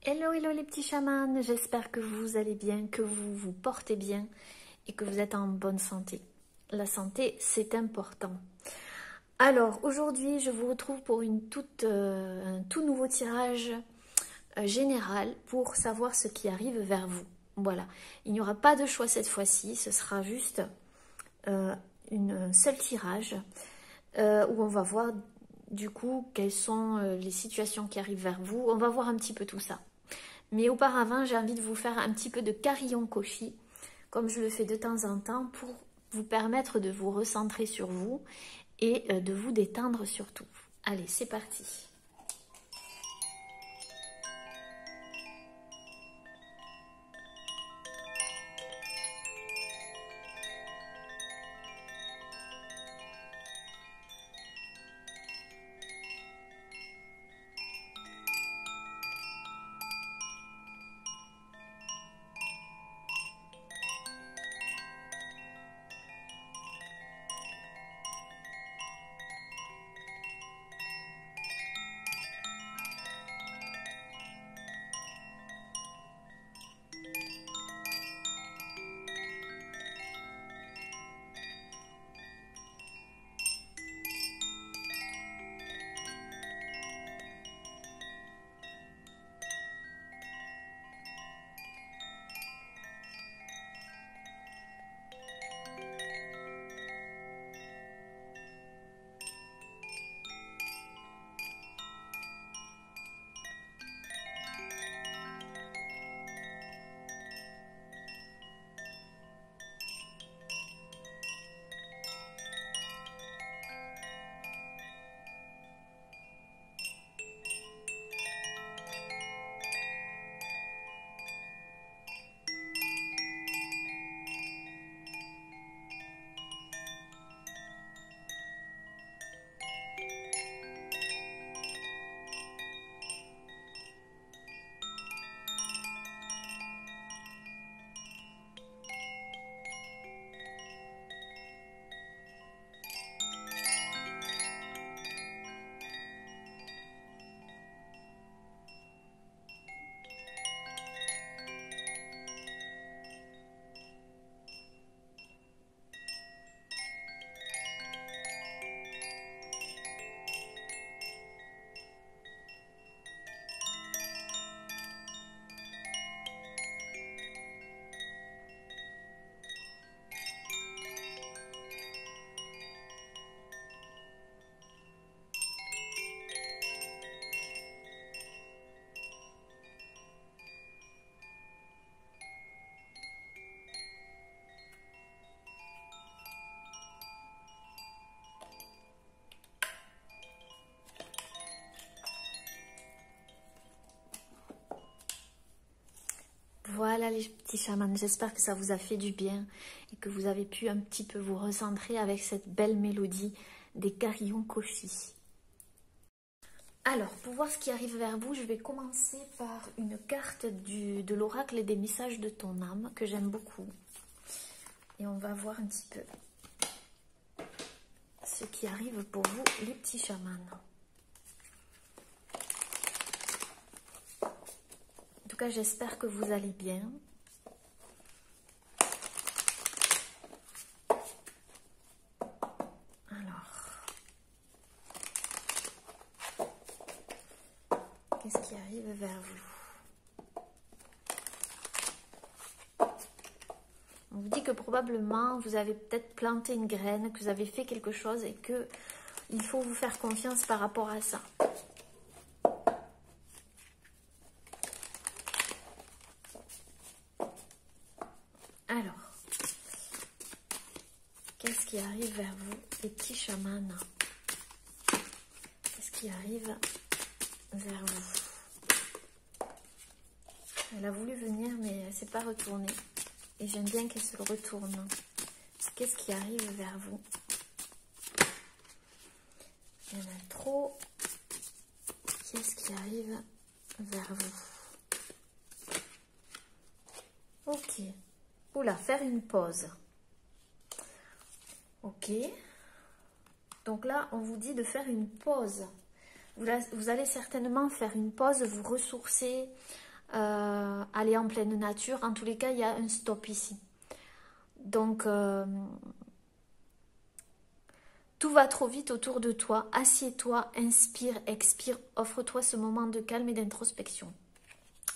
Hello, hello les petits chamans, j'espère que vous allez bien, que vous vous portez bien et que vous êtes en bonne santé. La santé, c'est important. Alors, aujourd'hui, je vous retrouve pour un tout nouveau tirage général pour savoir ce qui arrive vers vous. Voilà, il n'y aura pas de choix cette fois-ci, ce sera juste un seul tirage où on va voir du coup quelles sont les situations qui arrivent vers vous. On va voir un petit peu tout ça. Mais auparavant, j'ai envie de vous faire un petit peu de carillon koshi, comme je le fais de temps en temps, pour vous permettre de vous recentrer sur vous et de vous détendre surtout. Allez, c'est parti. Voilà les petits chamans, j'espère que ça vous a fait du bien et que vous avez pu un petit peu vous recentrer avec cette belle mélodie des carillons koshi. Alors, pour voir ce qui arrive vers vous, je vais commencer par une carte de l'oracle des messages de ton âme que j'aime beaucoup. Et on va voir un petit peu ce qui arrive pour vous les petits chamans. En tout cas, j'espère que vous allez bien. Alors, qu'est-ce qui arrive vers vous? On vous dit que probablement, vous avez peut-être planté une graine, que vous avez fait quelque chose et que il faut vous faire confiance par rapport à ça. Alors, qu'est-ce qui arrive vers vous, les petits chamans? Qu'est-ce qui arrive vers vous? Elle a voulu venir, mais elle ne s'est pas retournée. Et j'aime bien qu'elle se retourne. Qu'est-ce qui arrive vers vous? Il y en a trop. Qu'est-ce qui arrive vers vous? Ok. Oula, faire une pause. Ok. Donc là, on vous dit de faire une pause. Vous allez certainement faire une pause, vous ressourcer, aller en pleine nature. En tous les cas, il y a un stop ici. Donc, tout va trop vite autour de toi. Assieds-toi, inspire, expire, offre-toi ce moment de calme et d'introspection.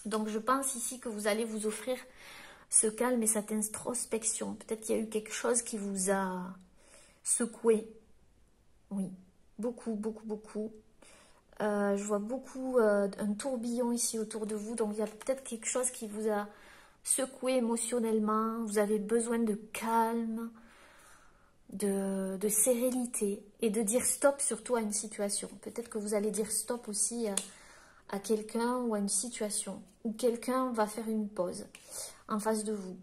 Donc, je pense ici que vous allez vous offrir ce calme et cette introspection. Peut-être qu'il y a eu quelque chose qui vous a secoué. Oui, beaucoup, beaucoup, beaucoup. Je vois beaucoup un tourbillon ici autour de vous. Donc, il y a peut-être quelque chose qui vous a secoué émotionnellement. Vous avez besoin de calme, de sérénité et de dire stop surtout à une situation. Peut-être que vous allez dire stop aussi à quelqu'un ou à une situation. Ou quelqu'un va faire une pause en face de vous.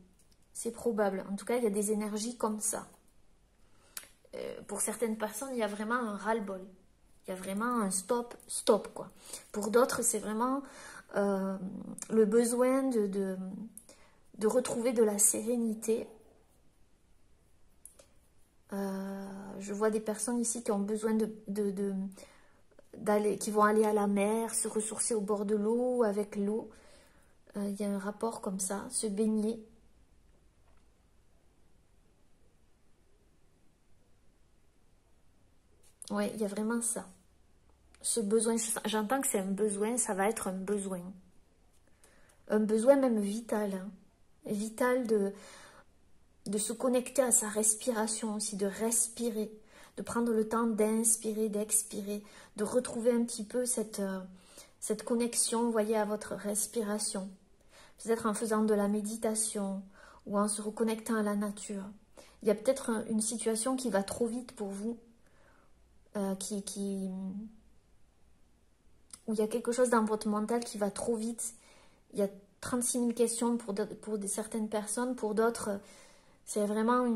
C'est probable. En tout cas, il y a des énergies comme ça. Pour certaines personnes, il y a vraiment un ras-le-bol. Il y a vraiment un stop, stop, quoi. Pour d'autres, c'est vraiment le besoin de retrouver de la sérénité. Je vois des personnes ici qui ont besoin qui vont aller à la mer, se ressourcer au bord de l'eau, avec l'eau. Il y a un rapport comme ça, se baigner. Ouais, il y a vraiment ça. Ce besoin, j'entends que c'est un besoin, ça va être un besoin. Un besoin même vital. Hein. Vital de se connecter à sa respiration aussi, de respirer, de prendre le temps d'inspirer, d'expirer, de retrouver un petit peu cette connexion, vous voyez, à votre respiration. Peut-être en faisant de la méditation ou en se reconnectant à la nature. Il y a peut-être une situation qui va trop vite pour vous, où il y a quelque chose dans votre mental qui va trop vite. Il y a 36 000 questions pour certaines personnes, pour d'autres, c'est vraiment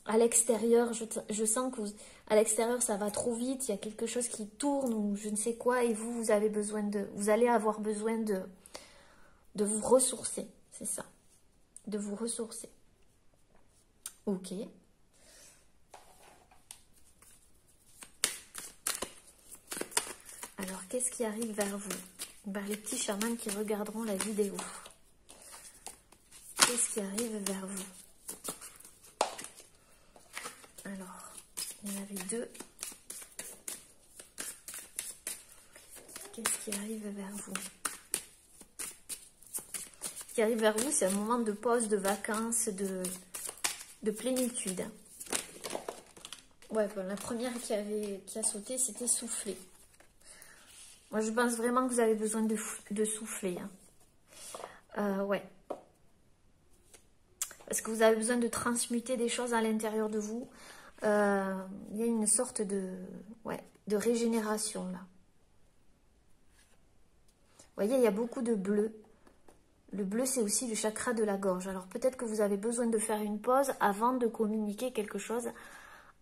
à l'extérieur, je sens que à l'extérieur ça va trop vite, il y a quelque chose qui tourne ou je ne sais quoi, et vous allez avoir besoin de vous ressourcer, c'est ça, de vous ressourcer. Ok. Alors, qu'est-ce qui arrive vers vous? Vers les petits chamans qui regarderont la vidéo. Qu'est-ce qui arrive vers vous? Alors, il y en avait deux. Qu'est-ce qui arrive vers vous? Ce qui arrive vers vous, c'est un moment de pause, de vacances, de plénitude. Ouais, bon, la première qui a sauté, c'était souffler. Moi, je pense vraiment que vous avez besoin de souffler. Hein. Ouais. Parce que vous avez besoin de transmuter des choses à l'intérieur de vous. Il y a une sorte de régénération, là. Vous voyez, il y a beaucoup de bleu. Le bleu, c'est aussi le chakra de la gorge. Alors, peut-être que vous avez besoin de faire une pause avant de communiquer quelque chose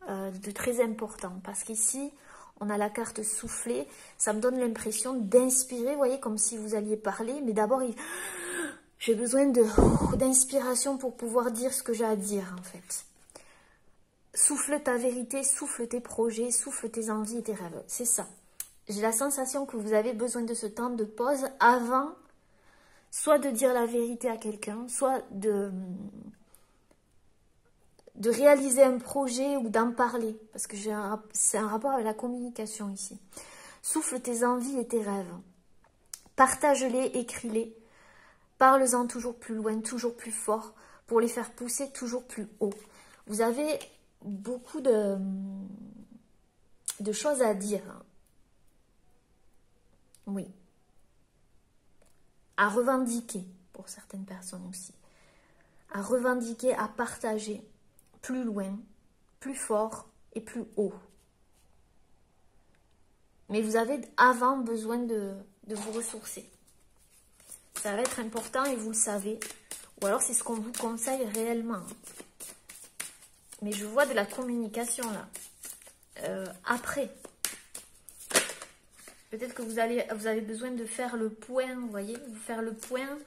de très important. Parce qu'ici, on a la carte souffler. Ça me donne l'impression d'inspirer, vous voyez, comme si vous alliez parler. Mais d'abord, j'ai besoin d'inspiration pour pouvoir dire ce que j'ai à dire, en fait. Souffle ta vérité, souffle tes projets, souffle tes envies et tes rêves. C'est ça. J'ai la sensation que vous avez besoin de ce temps de pause avant, soit de dire la vérité à quelqu'un, soit de réaliser un projet ou d'en parler. Parce que c'est un rapport avec la communication ici. Souffle tes envies et tes rêves. Partage-les, écris-les. Parle-en toujours plus loin, toujours plus fort, pour les faire pousser toujours plus haut. Vous avez beaucoup de choses à dire. Oui. À revendiquer, pour certaines personnes aussi. À revendiquer, à partager plus loin, plus fort et plus haut. Mais vous avez avant besoin de vous ressourcer. Ça va être important et vous le savez. Ou alors c'est ce qu'on vous conseille réellement. Mais je vois de la communication là. Après. Peut-être que vous avez besoin de faire le point, vous voyez, faire le point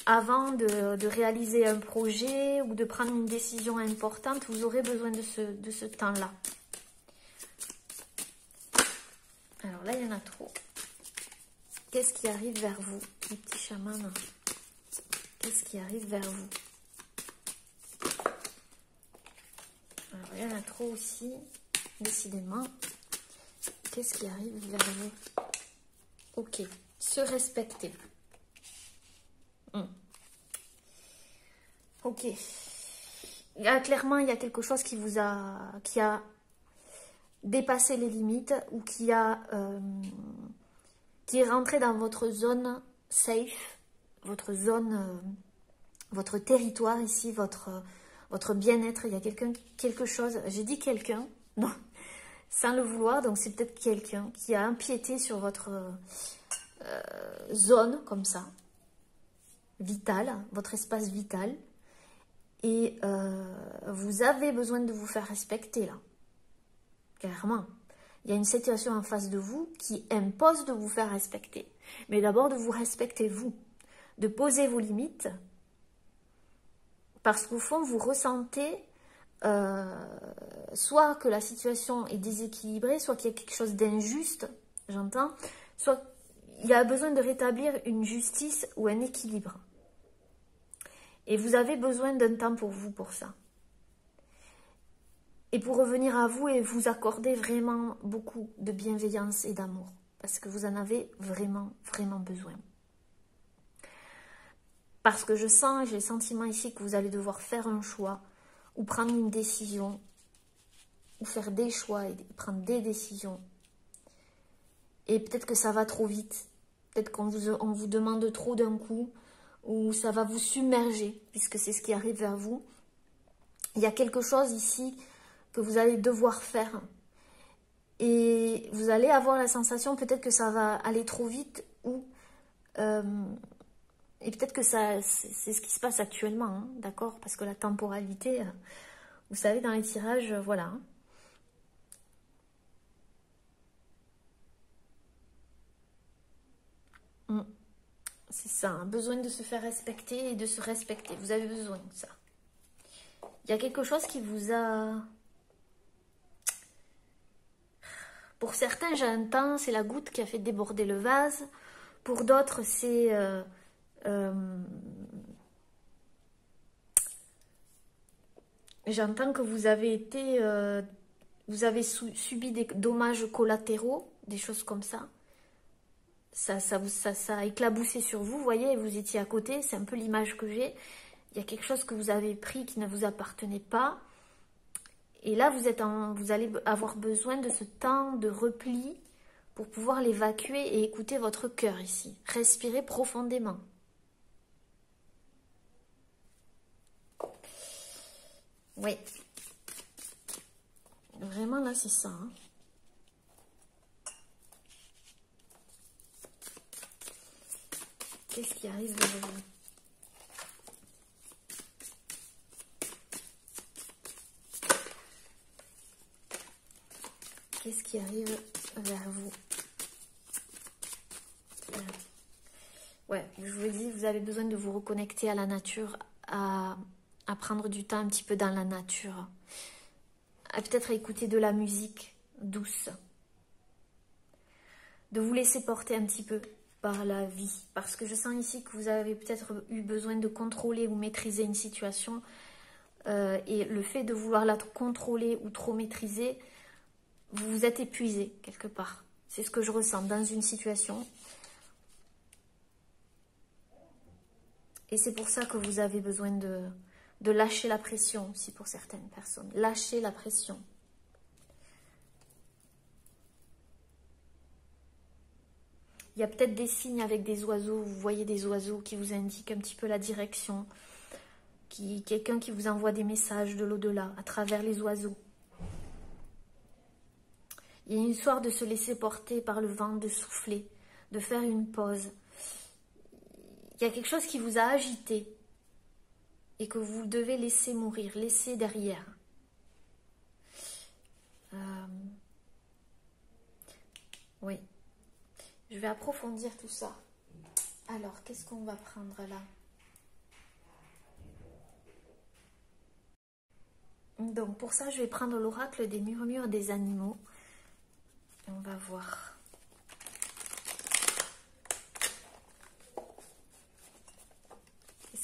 avant de réaliser un projet ou de prendre une décision importante. Vous aurez besoin de ce temps-là. Alors là, il y en a trop. Qu'est-ce qui arrive vers vous, les petits chamans? Qu'est-ce qui arrive vers vous? Alors, il y en a trop aussi, décidément. Qu'est-ce qui arrive vers vous? Ok, se respecter. Ok. Clairement, il y a quelque chose qui a dépassé les limites ou qui est rentré dans votre zone safe, votre zone, votre territoire ici, votre bien-être. Il y a quelque chose, j'ai dit quelqu'un, non, sans le vouloir, donc c'est peut-être quelqu'un qui a empiété sur votre zone, comme ça, vitale, votre espace vital. Et vous avez besoin de vous faire respecter, là. Clairement. Il y a une situation en face de vous qui impose de vous faire respecter. Mais d'abord de vous respecter, vous. De poser vos limites. Parce qu'au fond, vous ressentez soit que la situation est déséquilibrée, soit qu'il y a quelque chose d'injuste, j'entends, soit il y a besoin de rétablir une justice ou un équilibre. Et vous avez besoin d'un temps pour vous pour ça. Et pour revenir à vous et vous accorder vraiment beaucoup de bienveillance et d'amour. Parce que vous en avez vraiment, vraiment besoin. Parce que je sens, j'ai le sentiment ici que vous allez devoir faire un choix ou prendre une décision ou faire des choix et prendre des décisions. Et peut-être que ça va trop vite. Peut-être qu'on vous demande trop d'un coup. Ou ça va vous submerger, puisque c'est ce qui arrive vers vous. Il y a quelque chose ici que vous allez devoir faire. Et vous allez avoir la sensation peut-être que ça va aller trop vite. Et peut-être que c'est ce qui se passe actuellement, hein, d'accord? Parce que la temporalité, vous savez, dans les tirages, voilà. C'est ça, hein, besoin de se faire respecter et de se respecter. Vous avez besoin de ça. Il y a quelque chose qui vous a... Pour certains, j'entends, c'est la goutte qui a fait déborder le vase. Pour d'autres, c'est... J'entends que vous avez été... vous avez subi des dommages collatéraux, des choses comme ça. Ça a éclaboussé sur vous, vous voyez, vous étiez à côté, c'est un peu l'image que j'ai. Il y a quelque chose que vous avez pris qui ne vous appartenait pas. Et là, vous allez avoir besoin de ce temps de repli pour pouvoir l'évacuer et écouter votre cœur ici. Respirez profondément. Oui. Vraiment, là, c'est ça, hein. Qu'est-ce qui arrive vers vous? Qu'est-ce qui arrive vers vous? Ouais, je vous dis, vous avez besoin de vous reconnecter à la nature, à prendre du temps un petit peu dans la nature, à peut-être écouter de la musique douce, de vous laisser porter un petit peu par la vie, parce que je sens ici que vous avez peut-être eu besoin de contrôler ou maîtriser une situation, et le fait de vouloir la contrôler ou trop maîtriser, vous vous êtes épuisé quelque part. C'est ce que je ressens dans une situation. Et c'est pour ça que vous avez besoin de lâcher la pression aussi pour certaines personnes. Lâcher la pression. Il y a peut-être des signes avec des oiseaux, vous voyez des oiseaux qui vous indiquent un petit peu la direction. Quelqu'un qui vous envoie des messages de l'au-delà à travers les oiseaux. Il y a une histoire de se laisser porter par le vent, de souffler, de faire une pause. Il y a quelque chose qui vous a agité et que vous devez laisser mourir, laisser derrière. Oui. Je vais approfondir tout ça. Alors, qu'est-ce qu'on va prendre là? Donc, pour ça, je vais prendre l'oracle des murmures des animaux. Et on va voir.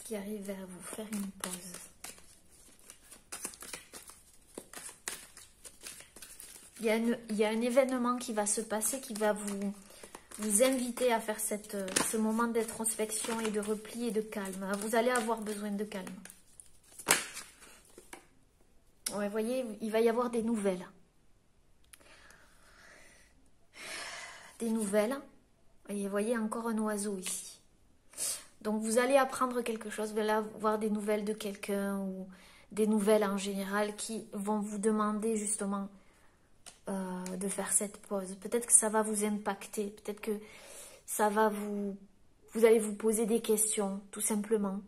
qui arrive vers vous, faire une pause. Il y a un événement qui va se passer qui va vous inviter à faire ce moment d'introspection et de repli et de calme. Vous allez avoir besoin de calme. Ouais, vous voyez, il va y avoir des nouvelles. Des nouvelles. Et vous voyez encore un oiseau ici. Donc vous allez apprendre quelque chose, vous allez avoir des nouvelles de quelqu'un ou des nouvelles en général qui vont vous demander justement de faire cette pause. Peut-être que ça va vous impacter, peut-être que ça va vous allez vous poser des questions, tout simplement.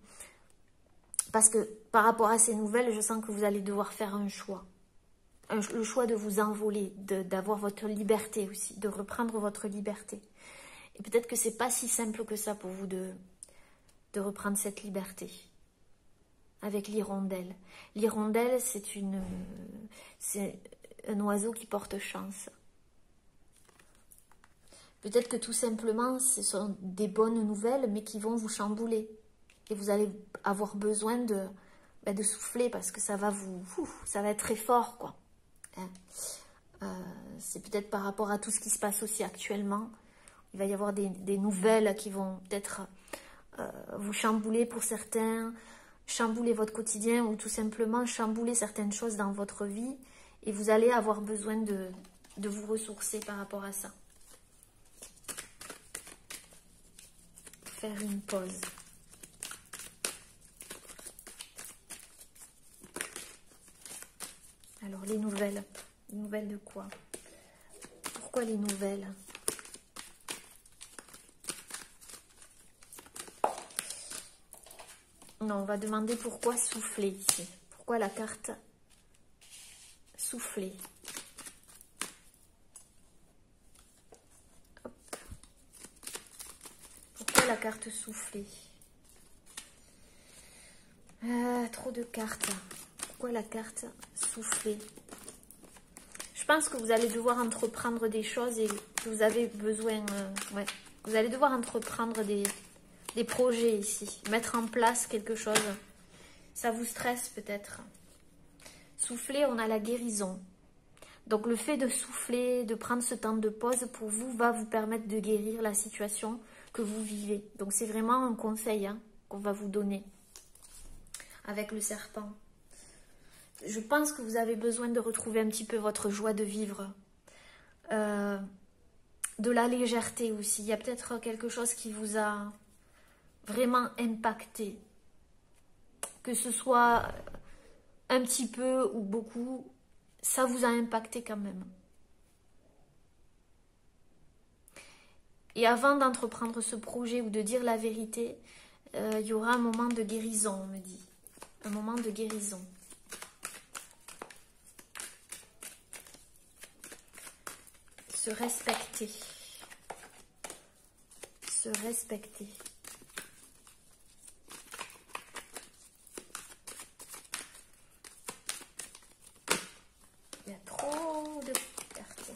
Parce que par rapport à ces nouvelles, je sens que vous allez devoir faire un choix. Le choix de vous envoler, d'avoir votre liberté aussi, de reprendre votre liberté. Et peut-être que c'est pas si simple que ça pour vous de reprendre cette liberté. Avec l'hirondelle. L'hirondelle, c'est un oiseau qui porte chance. Peut-être que tout simplement, ce sont des bonnes nouvelles, mais qui vont vous chambouler. Et vous allez avoir besoin de souffler parce que ça va ça va être très fort, quoi. C'est peut-être par rapport à tout ce qui se passe aussi actuellement. Il va y avoir des nouvelles qui vont peut-être vous chambouler pour certains, chambouler votre quotidien ou tout simplement chambouler certaines choses dans votre vie. Et vous allez avoir besoin de vous ressourcer par rapport à ça. Faire une pause. Alors, les nouvelles. Les nouvelles de quoi? Pourquoi les nouvelles? Non, on va demander pourquoi souffler ici. Pourquoi la carte souffler? Hop. Pourquoi la carte souffler? Trop de cartes. Pourquoi la carte souffler? Je pense que vous allez devoir entreprendre des choses et que vous avez besoin... vous allez devoir entreprendre des projets ici. Mettre en place quelque chose. Ça vous stresse peut-être. Souffler, on a la guérison. Donc le fait de souffler, de prendre ce temps de pause pour vous, va vous permettre de guérir la situation que vous vivez. Donc c'est vraiment un conseil qu'on va vous donner avec le serpent. Je pense que vous avez besoin de retrouver un petit peu votre joie de vivre. De la légèreté aussi. Il y a peut-être quelque chose qui vous a vraiment impacté. Que ce soit un petit peu ou beaucoup, ça vous a impacté quand même. Et avant d'entreprendre ce projet ou de dire la vérité, il y aura un moment de guérison, on me dit. Un moment de guérison. Se respecter. Se respecter. Il y a trop de cartes.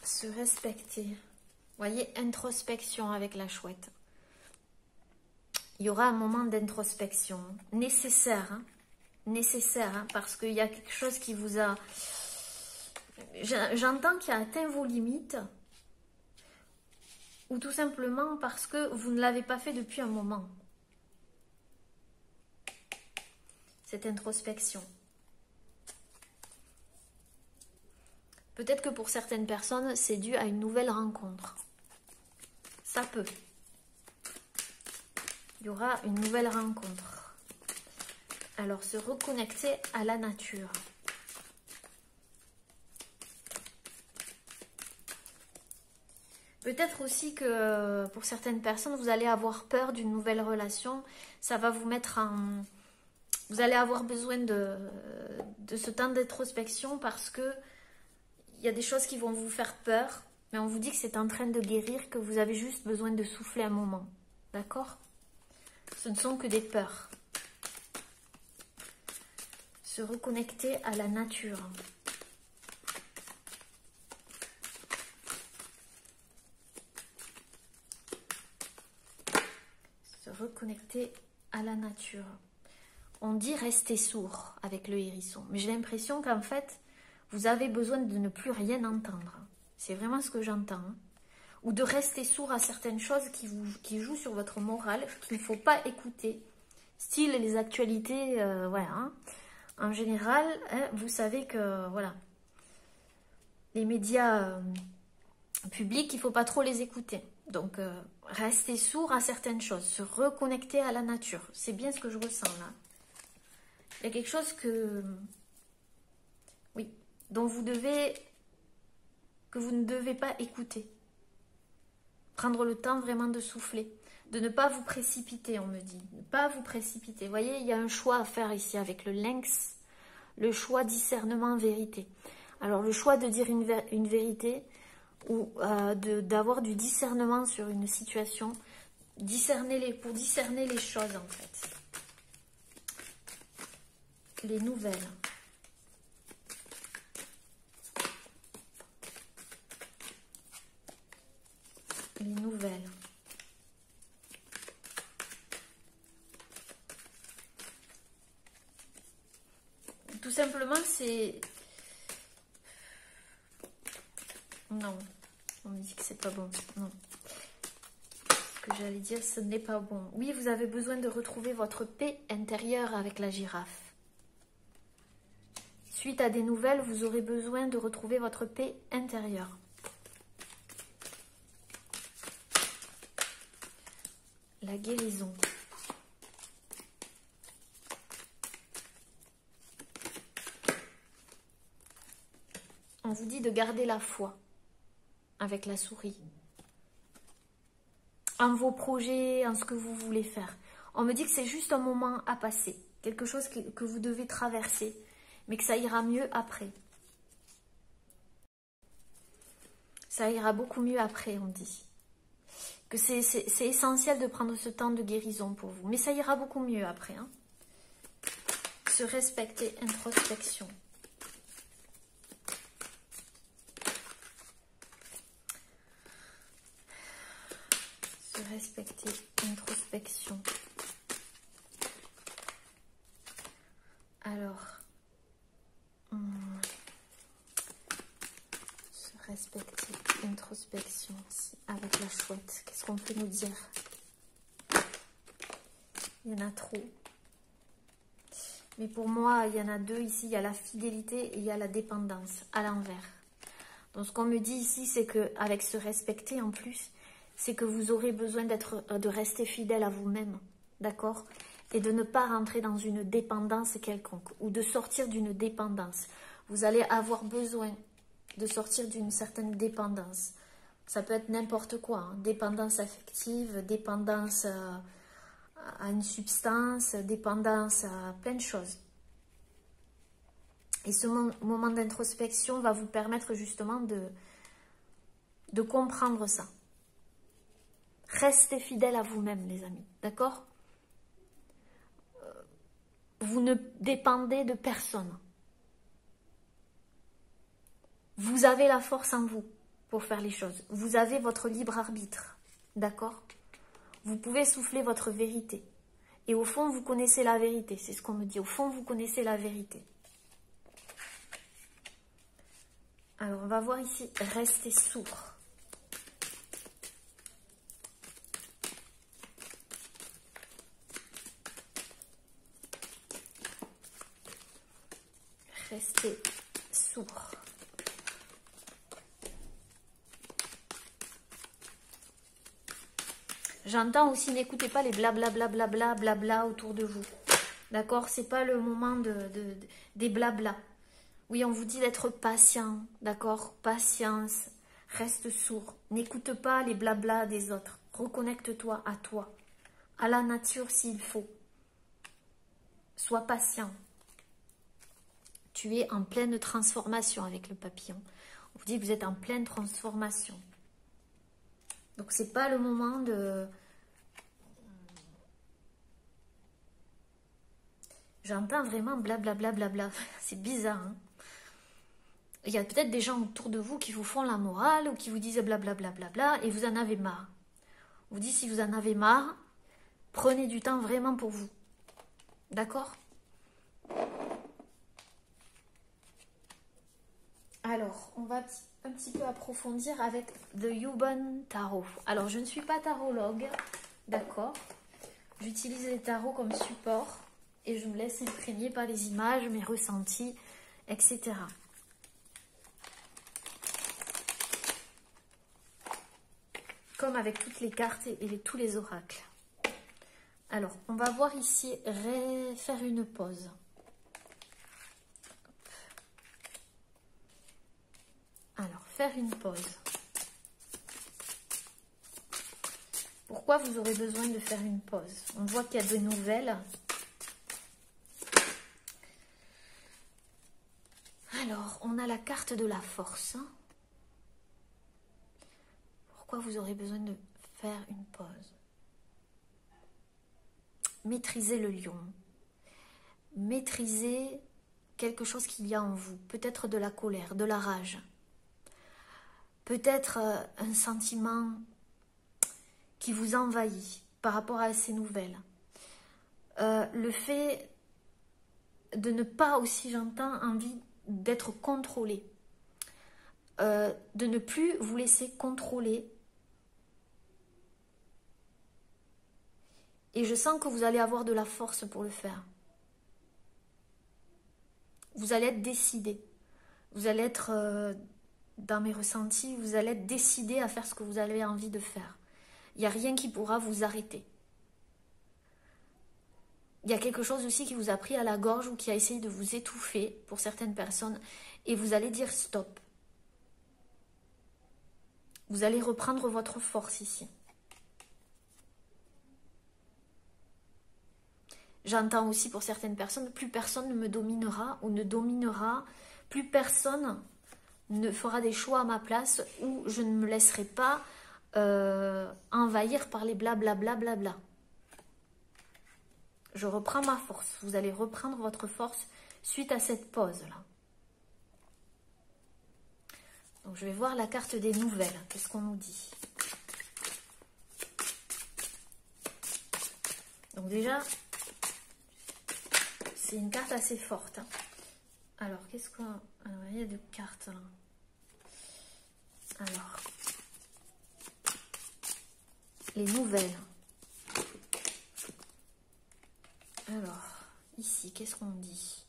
Se respecter. Vous voyez, introspection avec la chouette. Il y aura un moment d'introspection nécessaire. Nécessaire, parce qu'il y a quelque chose qui vous a... J'entends qu'il a atteint vos limites. Ou tout simplement parce que vous ne l'avez pas fait depuis un moment. Cette introspection. Peut-être que pour certaines personnes, c'est dû à une nouvelle rencontre. Ça peut. Il y aura une nouvelle rencontre. Alors, se reconnecter à la nature. Peut-être aussi que pour certaines personnes, vous allez avoir peur d'une nouvelle relation. Ça va vous mettre en... Vous allez avoir besoin de ce temps d'introspection parce que il y a des choses qui vont vous faire peur. Mais on vous dit que c'est en train de guérir, que vous avez juste besoin de souffler un moment. D'accord? Ce ne sont que des peurs. Se se reconnecter à la nature. Se reconnecter à la nature. On dit rester sourd avec le hérisson. Mais j'ai l'impression qu'en fait, vous avez besoin de ne plus rien entendre. C'est vraiment ce que j'entends. Hein. Ou de rester sourd à certaines choses qui jouent sur votre morale, qu'il ne faut pas écouter. Style les actualités, voilà. Hein. En général, hein, vous savez que, voilà, les médias publics, il ne faut pas trop les écouter. Donc, rester sourd à certaines choses, se reconnecter à la nature. C'est bien ce que je ressens là. Il y a quelque chose oui, dont que vous ne devez pas écouter. Prendre le temps vraiment de souffler, de ne pas vous précipiter, on me dit. Ne pas vous précipiter. Vous voyez, il y a un choix à faire ici avec le lynx, le choix discernement-vérité. Alors, le choix de dire une vérité ou d'avoir du discernement sur une situation, pour discerner les choses, en fait. Les nouvelles. Les nouvelles. Tout simplement, c'est... Non, on me dit que c'est pas bon. Non. Ce que j'allais dire, ce n'est pas bon. Oui, vous avez besoin de retrouver votre paix intérieure avec la girafe. Suite à des nouvelles, vous aurez besoin de retrouver votre paix intérieure. La guérison. On vous dit de garder la foi avec la souris. En vos projets, en ce que vous voulez faire. On me dit que c'est juste un moment à passer. Quelque chose que vous devez traverser. Mais que ça ira mieux après. Ça ira beaucoup mieux après, on dit. Que c'est essentiel de prendre ce temps de guérison pour vous. Mais ça ira beaucoup mieux après. Hein. Se respecter, introspection. Se respecter, introspection. Alors... respecter, introspection avec la chouette. Qu'est-ce qu'on peut nous dire? Il y en a trop. Mais pour moi, il y en a deux ici. Il y a la fidélité et il y a la dépendance à l'envers. Donc ce qu'on me dit ici, c'est qu'avec se respecter en plus, c'est que vous aurez besoin de rester fidèle à vous-même. D'accord? Et de ne pas rentrer dans une dépendance quelconque ou de sortir d'une dépendance. Vous allez avoir besoin de sortir d'une certaine dépendance. Ça peut être n'importe quoi, hein. Dépendance affective, dépendance à une substance, dépendance à plein de choses. Et ce moment d'introspection va vous permettre justement de comprendre ça. Restez fidèle à vous-même, les amis, d'accord? Vous ne dépendez de personne. Vous avez la force en vous pour faire les choses. Vous avez votre libre arbitre, d'accord? Vous pouvez souffler votre vérité. Et au fond, vous connaissez la vérité. C'est ce qu'on me dit. Au fond, vous connaissez la vérité. Alors, on va voir ici. Restez sourd. Restez sourd. J'entends aussi, n'écoutez pas les blabla autour de vous. D'accord? C'est pas le moment des blabla. Oui, on vous dit d'être patient. D'accord? Patience. Reste sourd. N'écoute pas les blabla des autres. Reconnecte-toi à toi. À la nature s'il faut. Sois patient. Tu es en pleine transformation avec le papillon. On vous dit que vous êtes en pleine transformation. Donc, c'est pas le moment de... J'entends vraiment blablabla, bla. C'est bizarre, hein. Il y a peut-être des gens autour de vous qui vous font la morale ou qui vous disent blablabla, bla, et vous en avez marre. Je vous dis, si vous en avez marre, prenez du temps vraiment pour vous. D'accord? Alors, on va un petit peu approfondir avec The Yuban Tarot. Alors, je ne suis pas tarologue, d'accord? J'utilise les tarots comme support et je me laisse imprégner par les images, mes ressentis, etc. Comme avec toutes les cartes et tous les oracles. Alors, on va voir ici, faire une pause. Alors, faire une pause. Pourquoi vous aurez besoin de faire une pause? On voit qu'il y a de nouvelles. Alors, on a la carte de la force. Pourquoi vous aurez besoin de faire une pause? Maîtrisez le lion. Maîtrisez quelque chose qu'il y a en vous. Peut-être de la colère, de la rage. Peut-être un sentiment qui vous envahit par rapport à ces nouvelles. Le fait de ne pas aussi, j'entends, envie d'être contrôlé. De ne plus vous laisser contrôler. Et je sens que vous allez avoir de la force pour le faire. Vous allez être décidé. Vous allez être, dans mes ressentis, vous allez être décidé à faire ce que vous avez envie de faire. Il n'y a rien qui pourra vous arrêter. Il y a quelque chose aussi qui vous a pris à la gorge ou qui a essayé de vous étouffer pour certaines personnes. Et vous allez dire stop. Vous allez reprendre votre force ici. J'entends aussi pour certaines personnes, plus personne ne me dominera ou ne dominera, plus personne ne fera des choix à ma place ou je ne me laisserai pas envahir par les blablabla. Bla. Je reprends ma force. Vous allez reprendre votre force suite à cette pause-là. Donc je vais voir la carte des nouvelles. Qu'est-ce qu'on nous dit? Donc déjà, c'est une carte assez forte. Hein. Alors, qu'est-ce qu'on... Alors, il y a deux cartes là. Alors, les nouvelles. Alors, ici, qu'est-ce qu'on dit?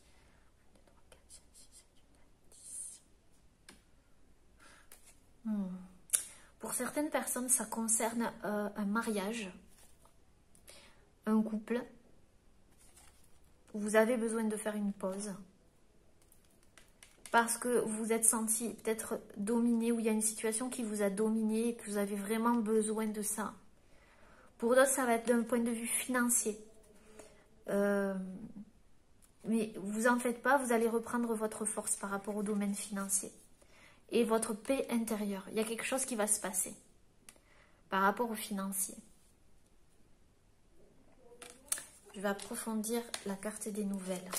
Pour certaines personnes, ça concerne un mariage, un couple. Vous avez besoin de faire une pause. Parce que vous vous êtes senti peut-être dominé ou il y a une situation qui vous a dominé et que vous avez vraiment besoin de ça. Pour d'autres, ça va être d'un point de vue financier. Mais vous en faites pas, vous allez reprendre votre force par rapport au domaine financier. Et votre paix intérieure. Il y a quelque chose qui va se passer par rapport au financier. Je vais approfondir la carte des nouvelles.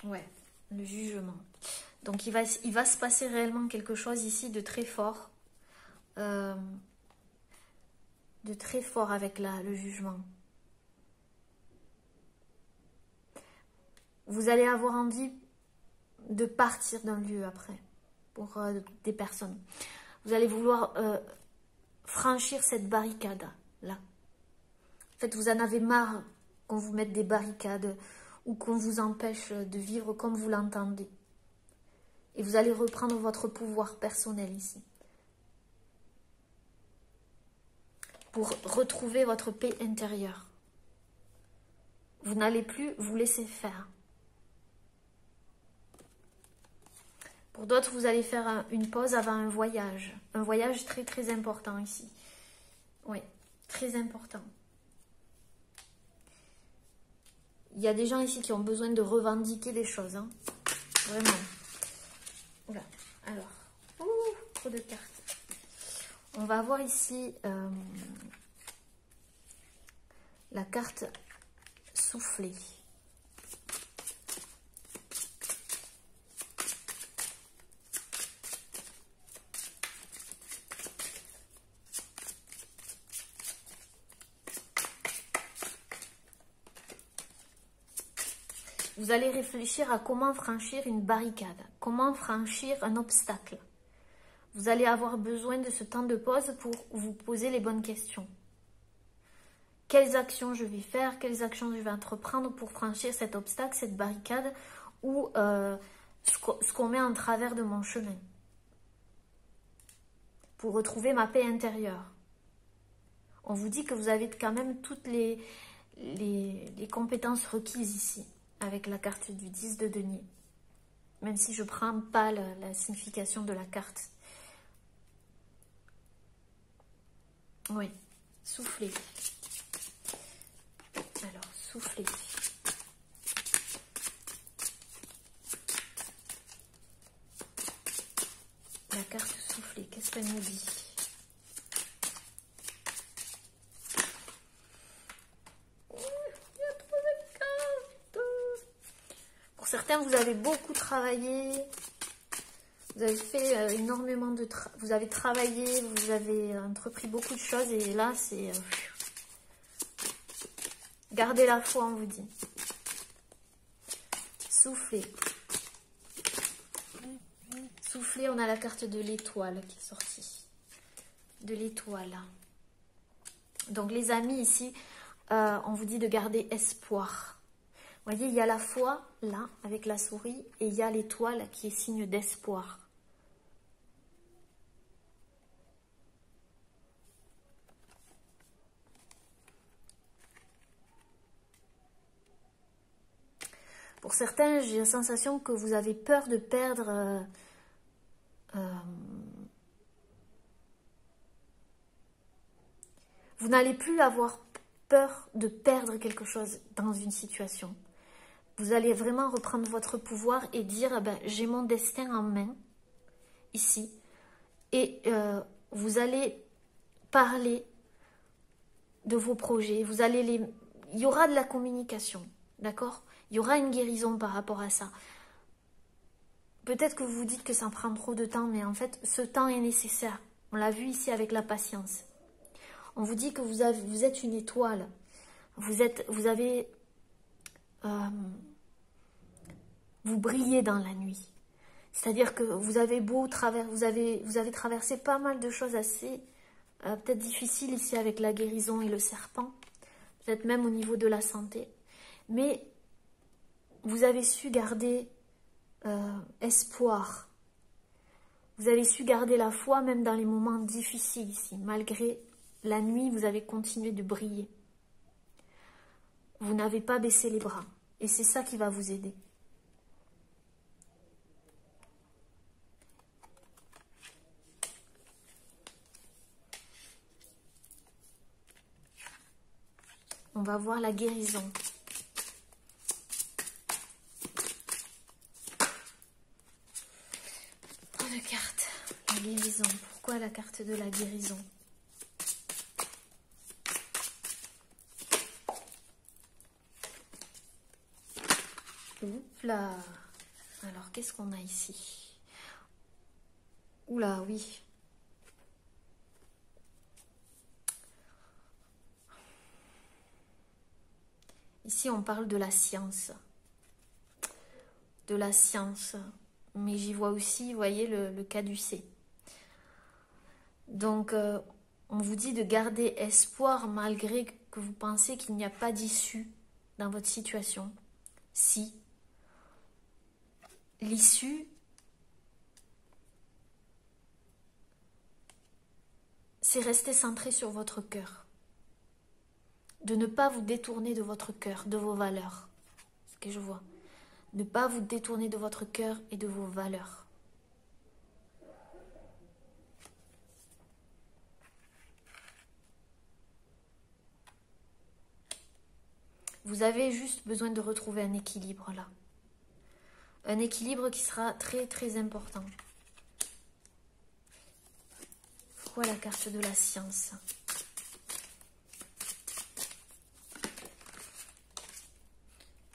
Ouais, le jugement. Donc il va se passer réellement quelque chose ici de très fort. Avec le jugement. Vous allez avoir envie de partir d'un lieu après, pour des personnes. Vous allez vouloir franchir cette barricade-là. En fait, vous en avez marre qu'on vous mette des barricades ou qu'on vous empêche de vivre comme vous l'entendez. Et vous allez reprendre votre pouvoir personnel ici. Pour retrouver votre paix intérieure. Vous n'allez plus vous laisser faire. Pour d'autres, vous allez faire une pause avant un voyage. Un voyage très très important ici. Oui, très important. Il y a des gens ici qui ont besoin de revendiquer des choses. Hein. Vraiment. Oula, alors. Ouh, trop de cartes. On va voir ici la carte soufflée. Vous allez réfléchir à comment franchir une barricade, comment franchir un obstacle. Vous allez avoir besoin de ce temps de pause pour vous poser les bonnes questions. Quelles actions je vais faire, quelles actions je vais entreprendre pour franchir cet obstacle, cette barricade ou ce qu'on met en travers de mon chemin. Pour retrouver ma paix intérieure. On vous dit que vous avez quand même toutes les compétences requises ici, avec la carte du 10 de denier. Même si je ne prends pas la signification de la carte. Oui, soufflez. Alors, soufflez. La carte soufflée, qu'est-ce qu'elle nous dit? Pour certains, vous avez beaucoup travaillé. Vous avez fait énormément de travail. Vous avez travaillé, vous avez entrepris beaucoup de choses. Et là, c'est... gardez la foi, on vous dit. Soufflez. Soufflez, on a la carte de l'étoile qui est sortie. De l'étoile. Donc, les amis, ici, on vous dit de garder espoir. Vous voyez, il y a la foi, là, avec la souris, et il y a l'étoile qui est signe d'espoir. Pour certains, j'ai la sensation que vous avez peur de perdre... vous n'allez plus avoir peur de perdre quelque chose dans une situation. Vous allez vraiment reprendre votre pouvoir et dire, ben, j'ai mon destin en main, ici. Et vous allez parler de vos projets. Il y aura de la communication, d'accord? Il y aura une guérison par rapport à ça. Peut-être que vous vous dites que ça prend trop de temps, mais en fait, ce temps est nécessaire. On l'a vu ici avec la patience. On vous dit que vous êtes une étoile. Vous brillez dans la nuit. C'est-à-dire que vous avez vous avez traversé pas mal de choses assez peut-être difficiles ici avec la guérison et le serpent. Peut-être même au niveau de la santé. Mais vous avez su garder espoir. Vous avez su garder la foi même dans les moments difficiles ici. Malgré la nuit, vous avez continué de briller. Vous n'avez pas baissé les bras. Et c'est ça qui va vous aider. On va voir la guérison. Une carte, la guérison. Pourquoi la carte de la guérison? Oups là. Alors, qu'est-ce qu'on a ici? Oula, oui. Ici, on parle de la science. De la science. Mais j'y vois aussi, vous voyez, le caducée. Donc, on vous dit de garder espoir malgré que vous pensez qu'il n'y a pas d'issue dans votre situation. Si l'issue, c'est rester centré sur votre cœur. De ne pas vous détourner de votre cœur, de vos valeurs. C'est ce que je vois. Ne pas vous détourner de votre cœur et de vos valeurs. Vous avez juste besoin de retrouver un équilibre là. Un équilibre qui sera très très important. quoi la carte de la science?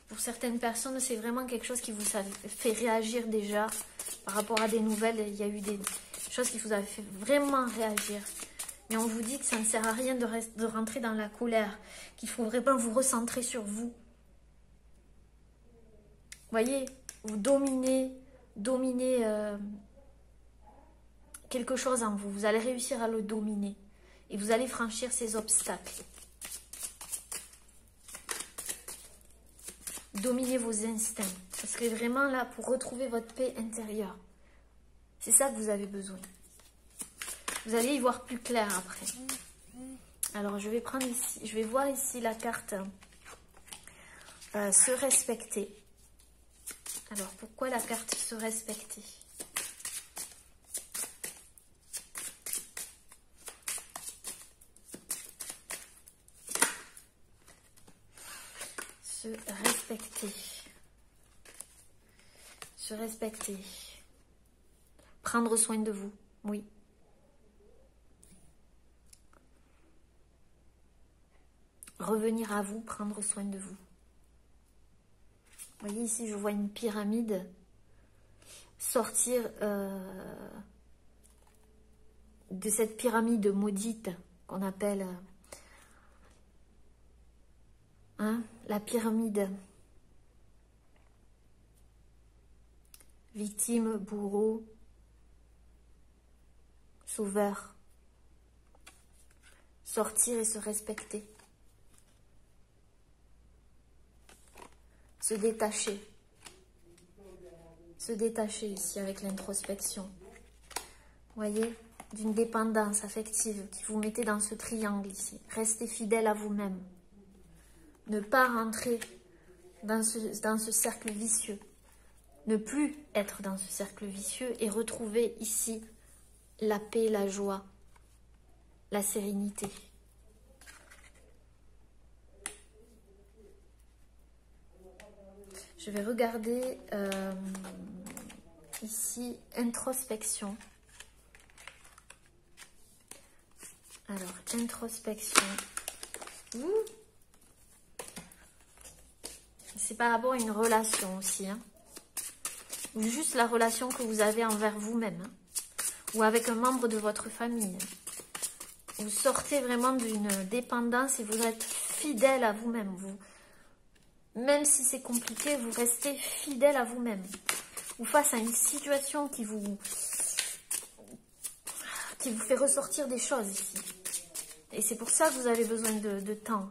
Pour certaines personnes, c'est vraiment quelque chose qui vous fait réagir déjà. Par rapport à des nouvelles, il y a eu des choses qui vous avaient fait vraiment réagir. Mais on vous dit que ça ne sert à rien de rentrer dans la colère, qu'il faut vraiment vous recentrer sur vous. Vous voyez, vous dominez quelque chose en vous. Vous allez réussir à le dominer. Et vous allez franchir ces obstacles. Dominez vos instincts. Parce que vraiment là, pour retrouver votre paix intérieure, c'est ça que vous avez besoin. Vous allez y voir plus clair après. Alors, je vais prendre ici, je vais voir ici la carte se respecter. Alors, pourquoi la carte se respecter? Se respecter. Se respecter. Prendre soin de vous, oui. Revenir à vous, prendre soin de vous. Vous voyez ici, je vois une pyramide sortir de cette pyramide maudite qu'on appelle la pyramide. Victime, bourreau, sauveur. Sortir et se respecter. Se détacher. Se détacher ici avec l'introspection. Vous voyez, d'une dépendance affective qui vous mettez dans ce triangle ici. Restez fidèle à vous-même. Ne pas rentrer dans ce cercle vicieux. Ne plus être dans ce cercle vicieux et retrouver ici la paix, la joie, la sérénité. Je vais regarder ici introspection. Alors, introspection. C'est par rapport à une relation aussi. Ou juste la relation que vous avez envers vous-même. Ou avec un membre de votre famille. Vous sortez vraiment d'une dépendance et vous êtes fidèle à vous-même. Même si c'est compliqué, vous restez fidèle à vous-même. Ou face à une situation qui vous fait ressortir des choses ici. Et c'est pour ça que vous avez besoin de temps.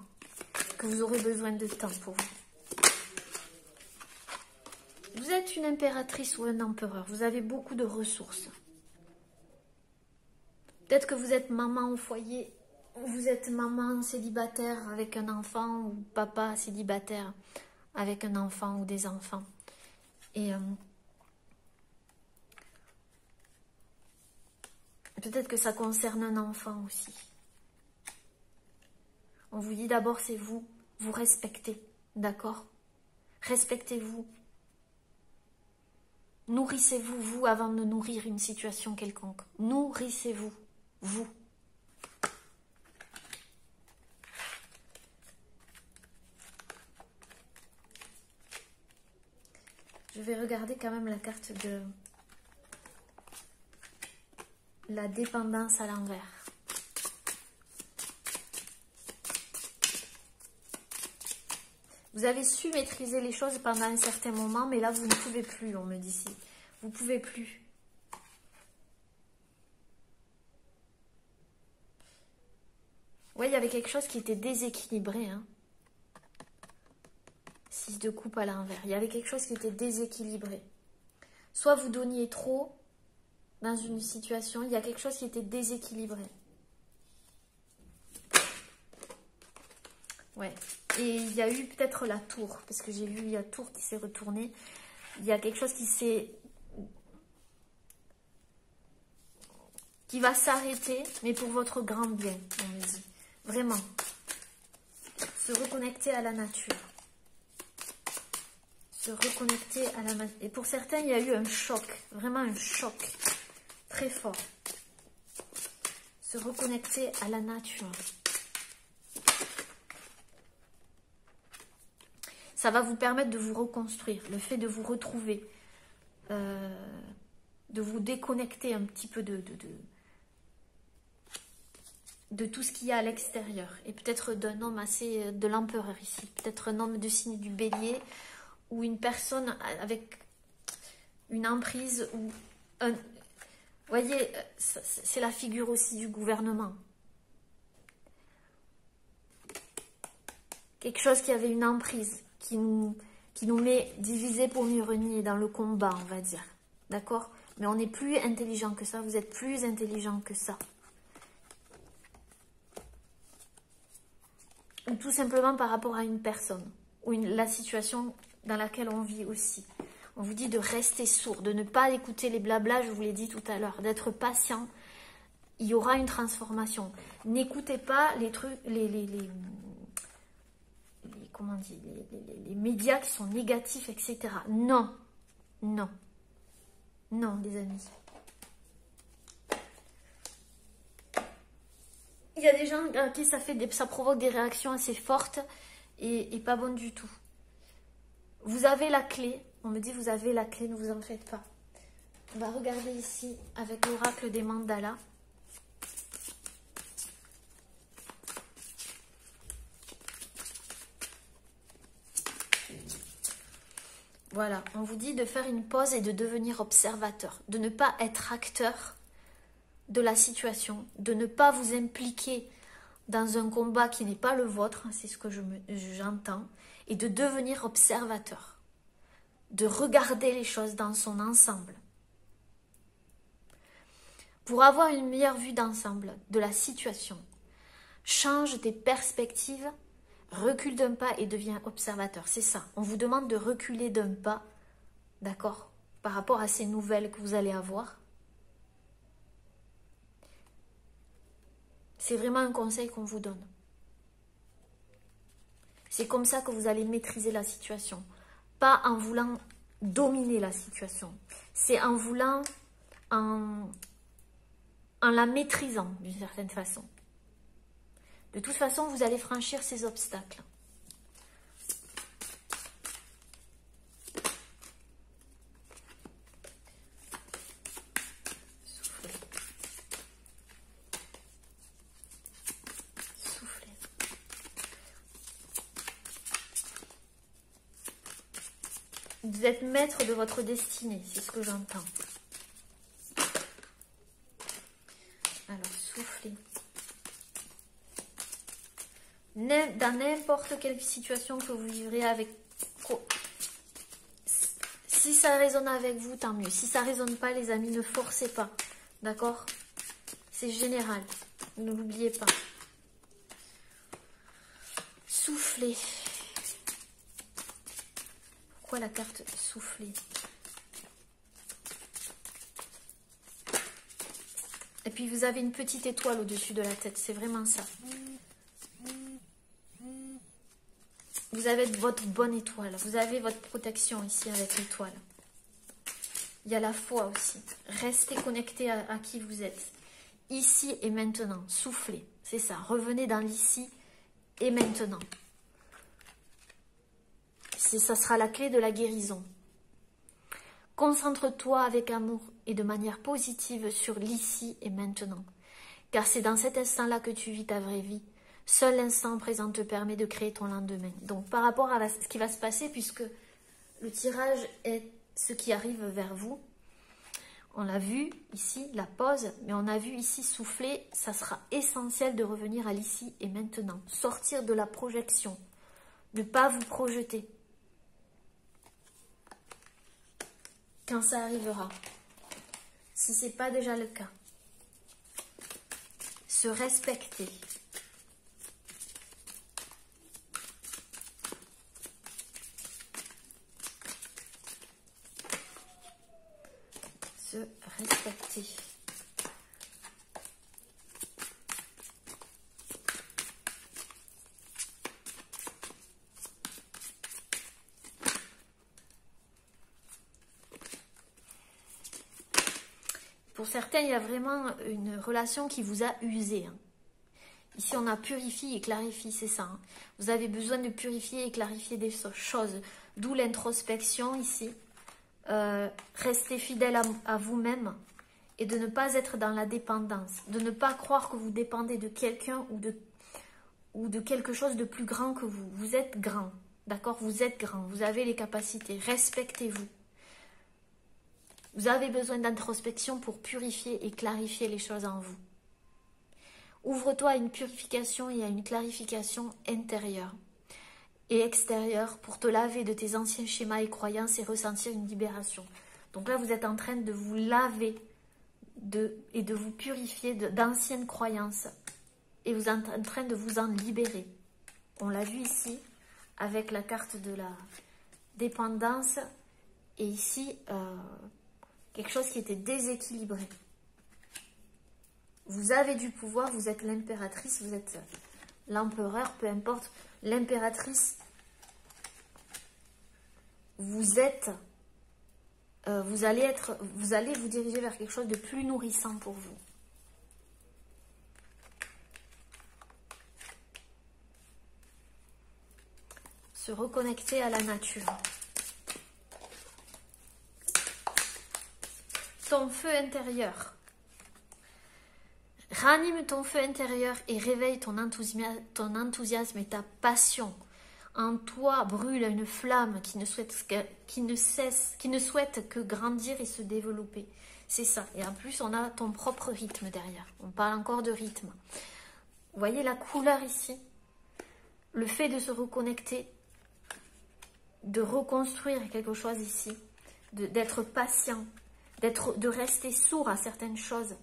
Que vous aurez besoin de temps pour vous. Vous êtes une impératrice ou un empereur. Vous avez beaucoup de ressources. Peut-être que vous êtes maman au foyer. Vous êtes maman célibataire avec un enfant ou papa célibataire avec un enfant ou des enfants. Et peut-être que ça concerne un enfant aussi. On vous dit d'abord c'est vous, vous respectez, d'accord? Respectez-vous. Nourrissez-vous, vous, avant de nourrir une situation quelconque. Nourrissez-vous, vous. Je vais regarder quand même la carte de la dépendance à l'envers. Vous avez su maîtriser les choses pendant un certain moment, mais là, vous ne pouvez plus, on me dit ici. Vous ne pouvez plus. Oui, il y avait quelque chose qui était déséquilibré. 6 de coupe à l'envers. Il y avait quelque chose qui était déséquilibré. Soit vous donniez trop dans une situation, il y a quelque chose qui était déséquilibré. Ouais. Et il y a eu peut-être la tour, parce que j'ai vu, il y a la tour qui s'est retournée. Il y a quelque chose qui va s'arrêter, mais pour votre grand bien, on me dit. Vraiment. Se reconnecter à la nature. Se reconnecter à la nature. Et pour certains, il y a eu un choc, vraiment un choc très fort. Se reconnecter à la nature. Ça va vous permettre de vous reconstruire. Le fait de vous retrouver. De vous déconnecter un petit peu de tout ce qu'il y a à l'extérieur. Et peut-être d'un homme assez de l'empereur ici. Peut-être un homme de signe du bélier. Ou une personne avec une emprise. Ou un... Vous voyez, c'est la figure aussi du gouvernement. Quelque chose qui avait une emprise. Qui nous met divisés pour mieux régner dans le combat, on va dire. D'accord? Mais on est plus intelligent que ça. Vous êtes plus intelligent que ça. Ou tout simplement par rapport à une personne. Ou la situation dans laquelle on vit aussi. On vous dit de rester sourd. De ne pas écouter les blablas, je vous l'ai dit tout à l'heure. D'être patient. Il y aura une transformation. N'écoutez pas les trucs... comment on dit, les médias qui sont négatifs, etc. Non, non, non, les amis. Il y a des gens à qui ça provoque des réactions assez fortes et pas bonnes du tout. Vous avez la clé, on me dit vous avez la clé, ne vous en faites pas. On va regarder ici avec l'oracle des mandalas. Voilà, on vous dit de faire une pause et de devenir observateur, de ne pas être acteur de la situation, de ne pas vous impliquer dans un combat qui n'est pas le vôtre, c'est ce que j'entends, et de devenir observateur, de regarder les choses dans son ensemble. Pour avoir une meilleure vue d'ensemble de la situation, change tes perspectives. Recule d'un pas et deviens observateur. C'est ça. On vous demande de reculer d'un pas, d'accord, par rapport à ces nouvelles que vous allez avoir. C'est vraiment un conseil qu'on vous donne. C'est comme ça que vous allez maîtriser la situation. Pas en voulant dominer la situation. C'est en voulant, en la maîtrisant d'une certaine façon. De toute façon, vous allez franchir ces obstacles. Soufflez. Soufflez. Vous êtes maître de votre destinée, c'est ce que j'entends. Alors, soufflez. Dans n'importe quelle situation que vous vivrez avec... Si ça résonne avec vous, tant mieux. Si ça ne résonne pas, les amis, ne forcez pas. D'accord? C'est général. Ne l'oubliez pas. Soufflez. Pourquoi la carte souffler? Et puis vous avez une petite étoile au-dessus de la tête. C'est vraiment ça. Vous avez votre bonne étoile. Vous avez votre protection ici avec l'étoile. Il y a la foi aussi. Restez connecté à qui vous êtes. Ici et maintenant. Soufflez. C'est ça. Revenez dans l'ici et maintenant. Ça sera la clé de la guérison. Concentre-toi avec amour et de manière positive sur l'ici et maintenant. Car c'est dans cet instant-là que tu vis ta vraie vie. Seul l'instant présent te permet de créer ton lendemain. Donc, par rapport à ce qui va se passer, puisque le tirage est ce qui arrive vers vous, on l'a vu ici, la pause, mais on a vu ici souffler, ça sera essentiel de revenir à l'ici et maintenant. Sortir de la projection, ne pas vous projeter. Quand ça arrivera, si ce n'est pas déjà le cas. Se respecter. Se respecter. Pour certains, il y a vraiment une relation qui vous a usé. Hein. Ici, on a purifie et clarifie, c'est ça. Hein. Vous avez besoin de purifier et clarifier des choses. D'où l'introspection ici. Restez fidèle à vous-même et de ne pas être dans la dépendance. De ne pas croire que vous dépendez de quelqu'un ou de quelque chose de plus grand que vous. Vous êtes grand, d'accord? Vous êtes grand, vous avez les capacités. Respectez-vous. Vous avez besoin d'introspection pour purifier et clarifier les choses en vous. Ouvre-toi à une purification et à une clarification intérieure et extérieure pour te laver de tes anciens schémas et croyances et ressentir une libération. Donc là, vous êtes en train de vous laver et de vous purifier d'anciennes croyances et vous êtes en train de vous en libérer. On l'a vu ici avec la carte de la dépendance et ici quelque chose qui était déséquilibré. Vous avez du pouvoir, vous êtes l'impératrice, vous êtes l'empereur, peu importe, l'impératrice. Vous allez vous diriger vers quelque chose de plus nourrissant pour vous. Se reconnecter à la nature. Ton feu intérieur. Ranime ton feu intérieur et réveille ton enthousiasme et ta passion. En toi brûle une flamme qui ne souhaite que grandir et se développer. C'est ça. Et en plus, on a ton propre rythme derrière. On parle encore de rythme. Vous voyez la couleur ici? Le fait de se reconnecter, de reconstruire quelque chose ici, d'être patient, de rester sourd à certaines choses.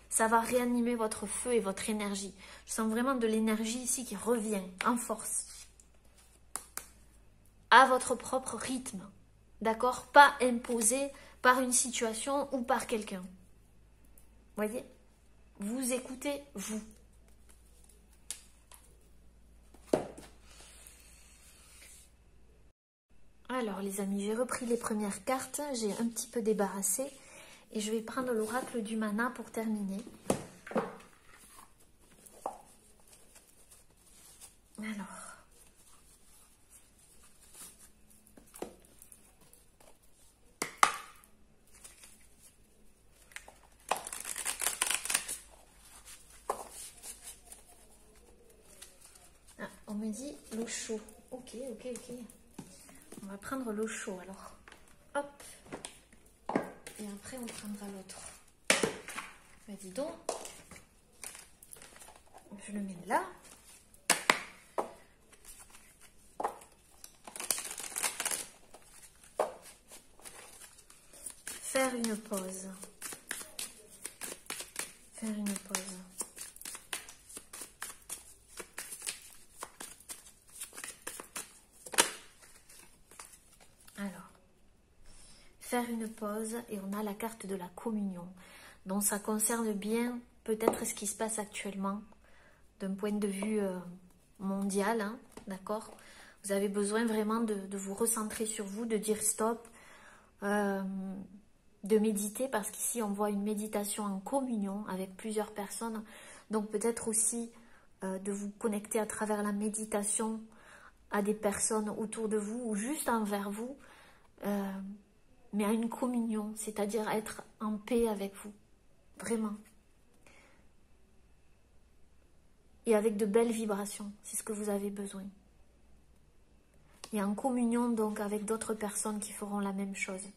Ça va réanimer votre feu et votre énergie. Je sens vraiment de l'énergie ici qui revient en force. À votre propre rythme. D'accord? Pas imposé par une situation ou par quelqu'un. Voyez? Vous écoutez, vous. Alors les amis, j'ai repris les premières cartes. J'ai un petit peu débarrassé. Et je vais prendre l'oracle du mana pour terminer. Alors. Ah, on me dit l'eau chaude. Ok. On va prendre l'eau chaude alors. Hop. Et après, on prendra l'autre. Ben, dis donc. Je le mets là. Faire une pause. Faire une pause. Alors. Faire une pause et on a la carte de la communion. Donc ça concerne bien peut-être ce qui se passe actuellement d'un point de vue mondial, hein, d'accord? Vous avez besoin vraiment de vous recentrer sur vous, de dire stop, de méditer parce qu'ici on voit une méditation en communion avec plusieurs personnes. Donc peut-être aussi de vous connecter à travers la méditation à des personnes autour de vous ou juste envers vous. Mais à une communion, c'est-à-dire être en paix avec vous, vraiment. Et avec de belles vibrations, c'est ce que vous avez besoin. Et en communion donc avec d'autres personnes qui feront la même chose,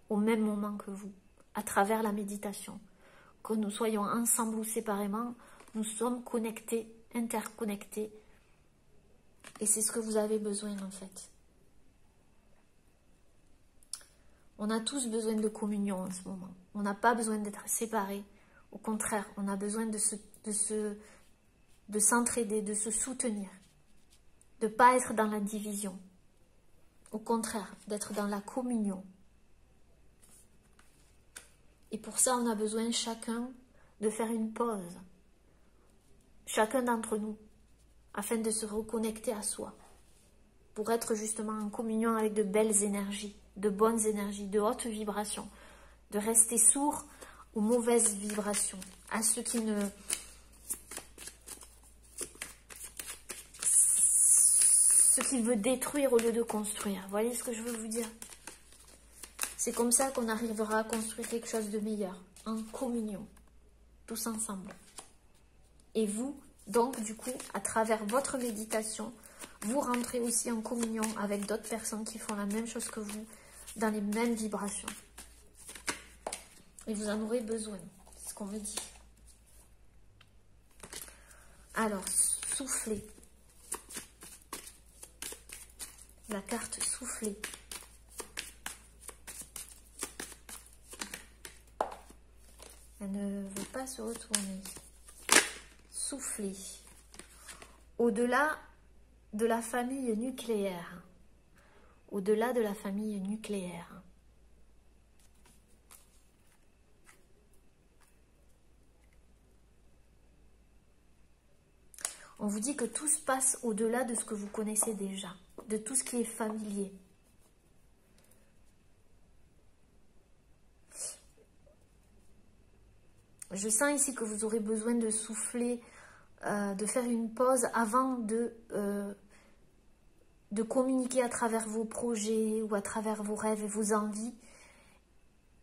au même moment que vous, à travers la méditation. Que nous soyons ensemble ou séparément, nous sommes connectés, interconnectés. Et c'est ce que vous avez besoin en fait. On a tous besoin de communion en ce moment. On n'a pas besoin d'être séparés. Au contraire, on a besoin de s'entraider, de se soutenir. De ne pas être dans la division. Au contraire, d'être dans la communion. Et pour ça, on a besoin chacun de faire une pause. Chacun d'entre nous. Afin de se reconnecter à soi. Pour être justement en communion avec de belles énergies. De bonnes énergies, de hautes vibrations, de rester sourd aux mauvaises vibrations, à ceux qui ne... ce qui veut détruire au lieu de construire. Vous voyez ce que je veux vous dire? C'est comme ça qu'on arrivera à construire quelque chose de meilleur, en communion, tous ensemble. Et vous, donc, du coup, à travers votre méditation, vous rentrez aussi en communion avec d'autres personnes qui font la même chose que vous, dans les mêmes vibrations. Et vous en aurez besoin, c'est ce qu'on me dit. Alors, soufflez. La carte soufflée. Elle ne veut pas se retourner. Souffler. Au-delà de la famille nucléaire. Au-delà de la famille nucléaire. On vous dit que tout se passe au-delà de ce que vous connaissez déjà, de tout ce qui est familier. Je sens ici que vous aurez besoin de souffler, de faire une pause avant de communiquer à travers vos projets ou à travers vos rêves et vos envies.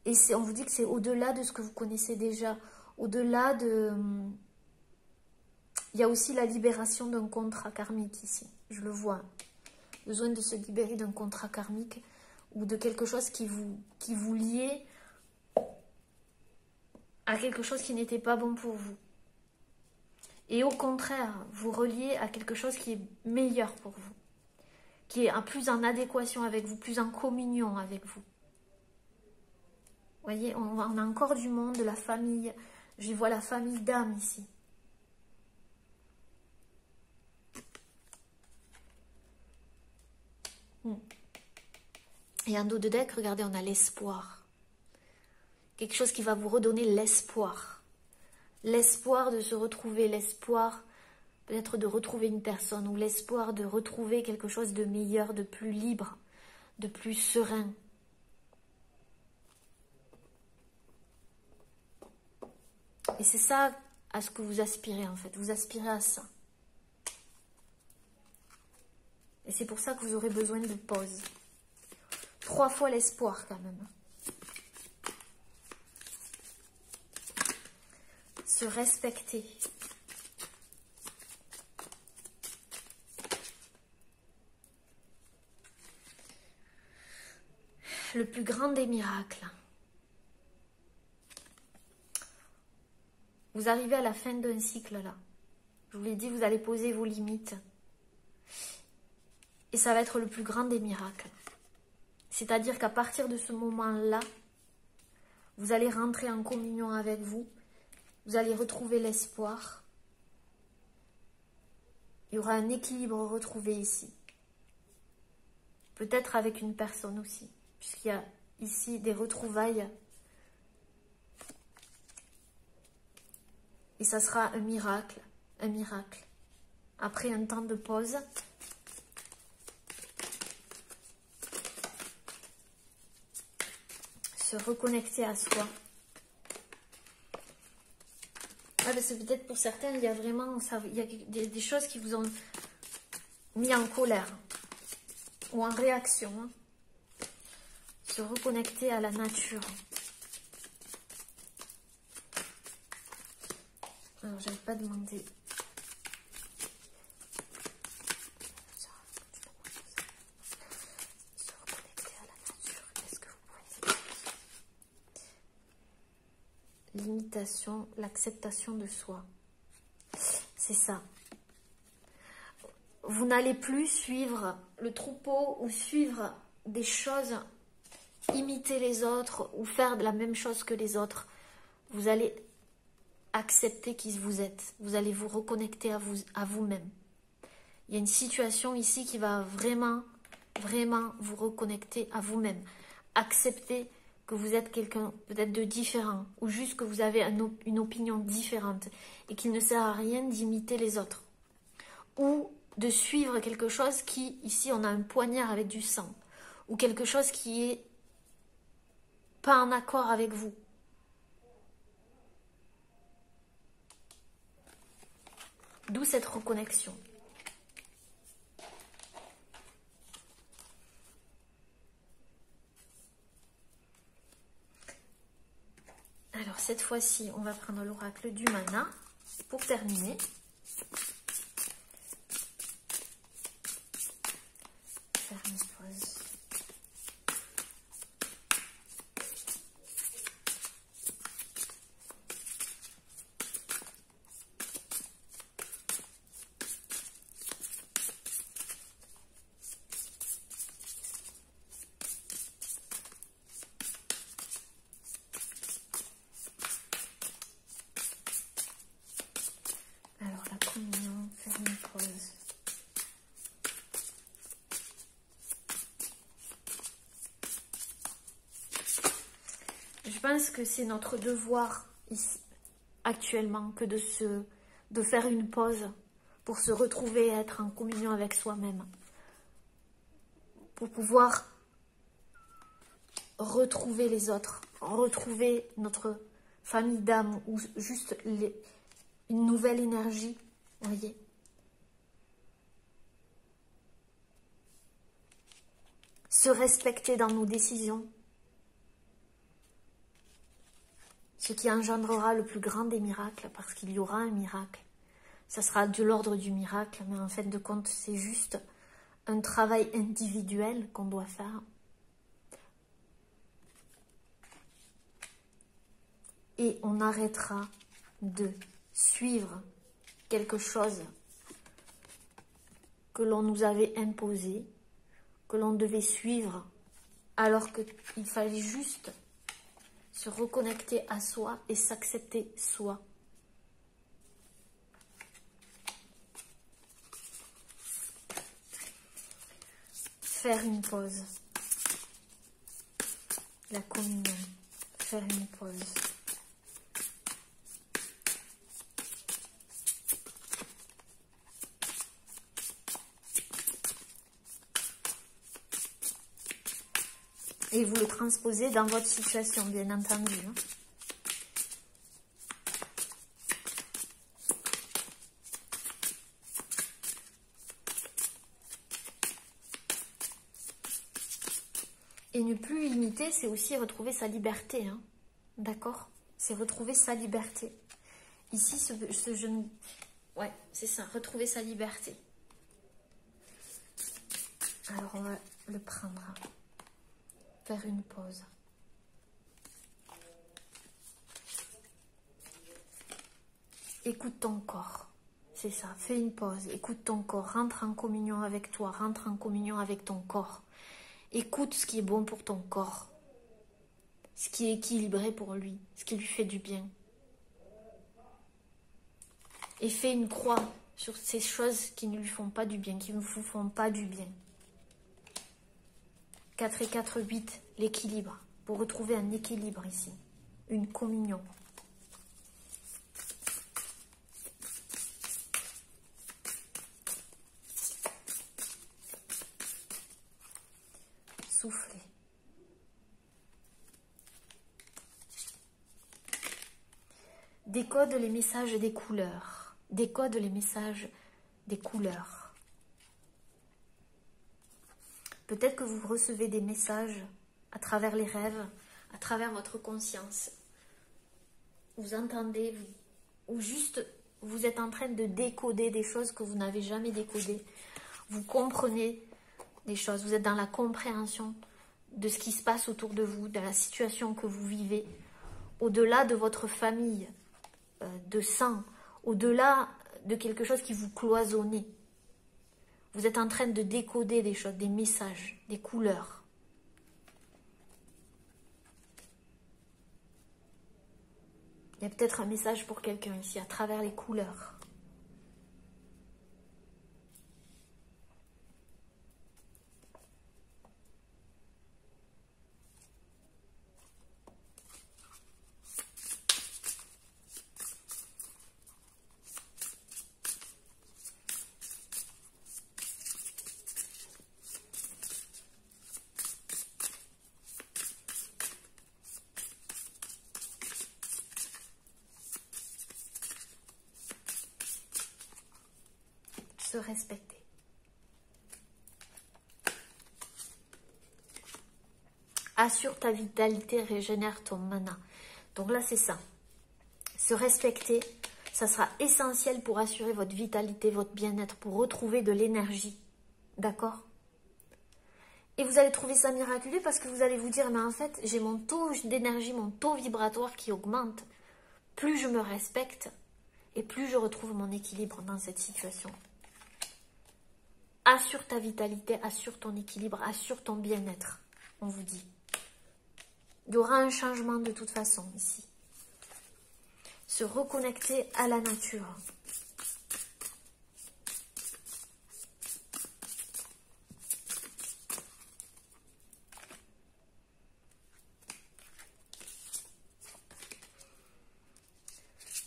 Et on vous dit que c'est au-delà de ce que vous connaissez déjà, au-delà de... Il y a aussi la libération d'un contrat karmique ici, je le vois. Besoin de se libérer d'un contrat karmique ou de quelque chose qui vous liait à quelque chose qui n'était pas bon pour vous. Et au contraire, vous reliez à quelque chose qui est meilleur pour vous, qui est plus en adéquation avec vous, plus en communion avec vous. Vous voyez, on a encore du monde, de la famille. Je vois la famille d'âme ici. Et en dos de deck, regardez, on a l'espoir. Quelque chose qui va vous redonner l'espoir. L'espoir de se retrouver, l'espoir peut-être de retrouver une personne ou l'espoir de retrouver quelque chose de meilleur, de plus libre, de plus serein. Et c'est ça à ce que vous aspirez en fait, vous aspirez à ça. Et c'est pour ça que vous aurez besoin de pause. 3 fois l'espoir quand même. Se respecter. Le plus grand des miracles. Vous arrivez à la fin d'un cycle là. Je vous l'ai dit, vous allez poser vos limites. Et ça va être le plus grand des miracles. C'est-à-dire qu'à partir de ce moment-là, vous allez rentrer en communion avec vous. Vous allez retrouver l'espoir. Il y aura un équilibre retrouvé ici. Peut-être avec une personne aussi. Puisqu'il y a ici des retrouvailles. Et ça sera un miracle. Un miracle. Après un temps de pause. Se reconnecter à soi. Ah, c'est peut-être pour certains, il y a vraiment il y a des choses qui vous ont mis en colère ou en réaction. Hein. Se reconnecter à la nature. Alors, j'avais pas demandé. Se reconnecter à la nature. Est-ce que vous pouvez... L'imitation, l'acceptation de soi. C'est ça. Vous n'allez plus suivre le troupeau ou suivre des choses, imiter les autres ou faire de la même chose que les autres. Vous allez accepter qui vous êtes. Vous allez vous reconnecter à vous-même. Il y a une situation ici qui va vraiment, vraiment vous reconnecter à vous-même. Accepter que vous êtes quelqu'un peut-être de différent ou juste que vous avez une opinion différente et qu'il ne sert à rien d'imiter les autres ou de suivre quelque chose qui, ici on a un poignard avec du sang ou quelque chose qui est pas en accord avec vous. D'où cette reconnexion. Alors cette fois-ci, on va prendre l'oracle du mana pour terminer. Faire une pause. Alors la communion, faire une pause. Je pense que c'est notre devoir ici, actuellement, que de faire une pause pour se retrouver et être en communion avec soi-même. Pour pouvoir retrouver les autres, retrouver notre famille d'âme ou juste une nouvelle énergie, vous voyez. Se respecter dans nos décisions. Ce qui engendrera le plus grand des miracles, parce qu'il y aura un miracle. Ça sera de l'ordre du miracle, mais en fin de compte, c'est juste un travail individuel qu'on doit faire. Et on arrêtera de suivre quelque chose que l'on nous avait imposé, que l'on devait suivre, alors qu'il fallait juste se reconnecter à soi et s'accepter soi. Faire une pause. La communion. Faire une pause. Et vous le transposez dans votre situation, bien entendu. Et ne plus imiter, c'est aussi retrouver sa liberté. D'accord? C'est retrouver sa liberté. Ici, ce genou... Ouais, c'est ça, retrouver sa liberté. Alors, on va le prendre. Faire une pause. Écoute ton corps. C'est ça, fais une pause. Écoute ton corps. Rentre en communion avec toi. Rentre en communion avec ton corps. Écoute ce qui est bon pour ton corps. Ce qui est équilibré pour lui. Ce qui lui fait du bien. Et fais une croix sur ces choses qui ne lui font pas du bien, qui ne vous font pas du bien. 4 et 4, 8, l'équilibre. Pour retrouver un équilibre ici. Une communion. Soufflez. Décode les messages des couleurs. Décode les messages des couleurs. Peut-être que vous recevez des messages à travers les rêves, à travers votre conscience. Vous entendez, ou juste vous êtes en train de décoder des choses que vous n'avez jamais décodées. Vous comprenez des choses, vous êtes dans la compréhension de ce qui se passe autour de vous, de la situation que vous vivez, au-delà de votre famille, de sang, au-delà de quelque chose qui vous cloisonnait. Vous êtes en train de décoder des choses, des messages, des couleurs. Il y a peut-être un message pour quelqu'un ici, à travers les couleurs. se respecter. Assure ta vitalité, régénère ton mana. Donc là, c'est ça. Se respecter, ça sera essentiel pour assurer votre vitalité, votre bien-être, pour retrouver de l'énergie. D'accord? Et vous allez trouver ça miraculeux parce que vous allez vous dire, mais en fait, j'ai mon taux d'énergie, mon taux vibratoire qui augmente. Plus je me respecte et plus je retrouve mon équilibre dans cette situation. Assure ta vitalité, assure ton équilibre, assure ton bien-être, on vous dit. Il y aura un changement de toute façon ici. Se reconnecter à la nature.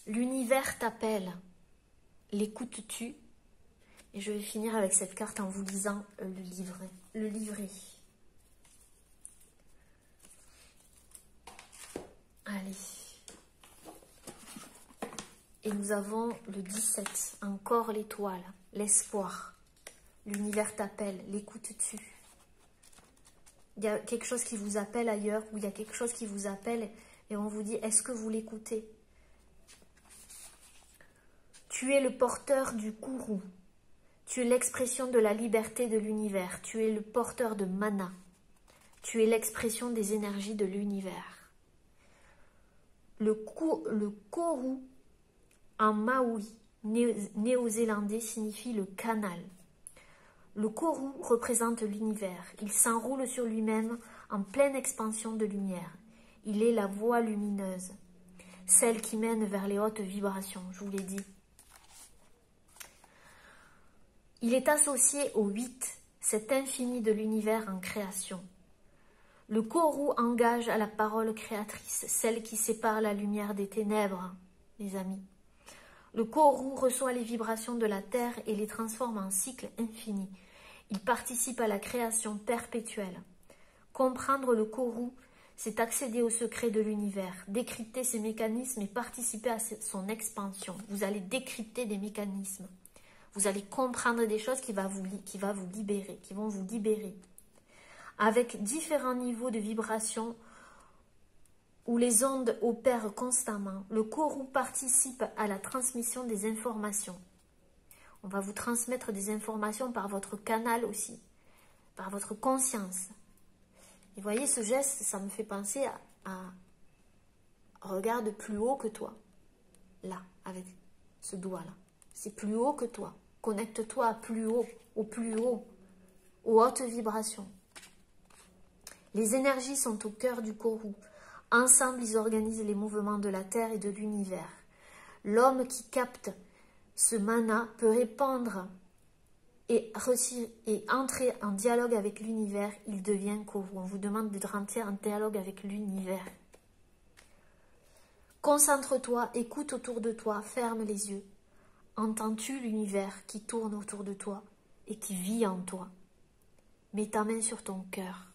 L'univers t'appelle. L'écoutes-tu? Et je vais finir avec cette carte en vous lisant le livret. Le livret. Allez. Et nous avons le 17. Encore l'étoile. L'espoir. L'univers t'appelle. L'écoutes-tu? Il y a quelque chose qui vous appelle ailleurs, ou il y a quelque chose qui vous appelle et on vous dit, est-ce que vous l'écoutez? Tu es le porteur du kourou. Tu es l'expression de la liberté de l'univers. Tu es le porteur de mana. Tu es l'expression des énergies de l'univers. Le kourou en maori néo-zélandais signifie le canal. Le kourou représente l'univers. Il s'enroule sur lui-même en pleine expansion de lumière. Il est la voie lumineuse, celle qui mène vers les hautes vibrations, je vous l'ai dit. Il est associé au 8, cet infini de l'univers en création. Le kourou engage à la parole créatrice, celle qui sépare la lumière des ténèbres, les amis. Le kourou reçoit les vibrations de la terre et les transforme en cycle infini. Il participe à la création perpétuelle. Comprendre le kourou, c'est accéder au secret de l'univers, décrypter ses mécanismes et participer à son expansion. Vous allez décrypter des mécanismes. Vous allez comprendre des choses qui vont vous libérer. Avec différents niveaux de vibration où les ondes opèrent constamment, le kourou participe à la transmission des informations. On va vous transmettre des informations par votre canal aussi, par votre conscience. Et vous voyez, ce geste, ça me fait penser à regarde plus haut que toi. Là, avec ce doigt-là. C'est plus haut que toi. Connecte-toi à plus haut, aux hautes vibrations. Les énergies sont au cœur du kourou. Ensemble, ils organisent les mouvements de la Terre et de l'univers. L'homme qui capte ce mana peut répandre et entrer en dialogue avec l'univers. Il devient kourou. On vous demande de rentrer en dialogue avec l'univers. Concentre-toi, écoute autour de toi, ferme les yeux. Entends-tu l'univers qui tourne autour de toi et qui vit en toi? Mets ta main sur ton cœur.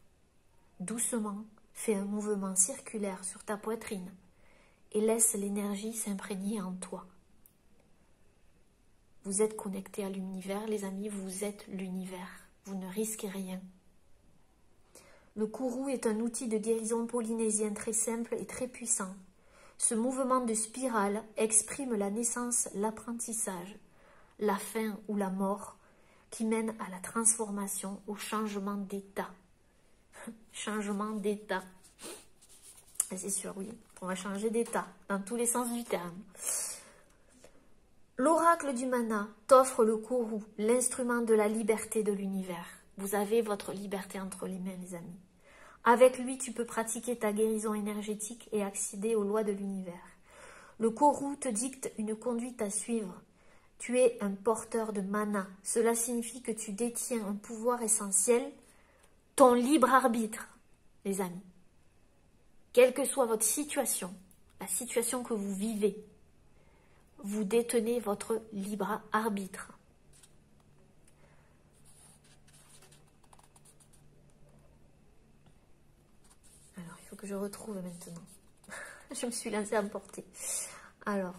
Doucement, fais un mouvement circulaire sur ta poitrine et laisse l'énergie s'imprégner en toi. Vous êtes connectés à l'univers, les amis, vous êtes l'univers. Vous ne risquez rien. Le kourou est un outil de guérison polynésien très simple et très puissant. Ce mouvement de spirale exprime la naissance, l'apprentissage, la fin ou la mort qui mène à la transformation, au changement d'état. Changement d'état. C'est sûr, oui, on va changer d'état, dans tous les sens du terme. L'oracle du mana t'offre le kourou, l'instrument de la liberté de l'univers. Vous avez votre liberté entre les mains, les amis. Avec lui, tu peux pratiquer ta guérison énergétique et accéder aux lois de l'univers. Le kourou te dicte une conduite à suivre. Tu es un porteur de mana. Cela signifie que tu détiens un pouvoir essentiel, ton libre arbitre, les amis. Quelle que soit votre situation, la situation que vous vivez, vous détenez votre libre arbitre. Alors, il faut que je retrouve maintenant. Je me suis laissée emporter. Alors,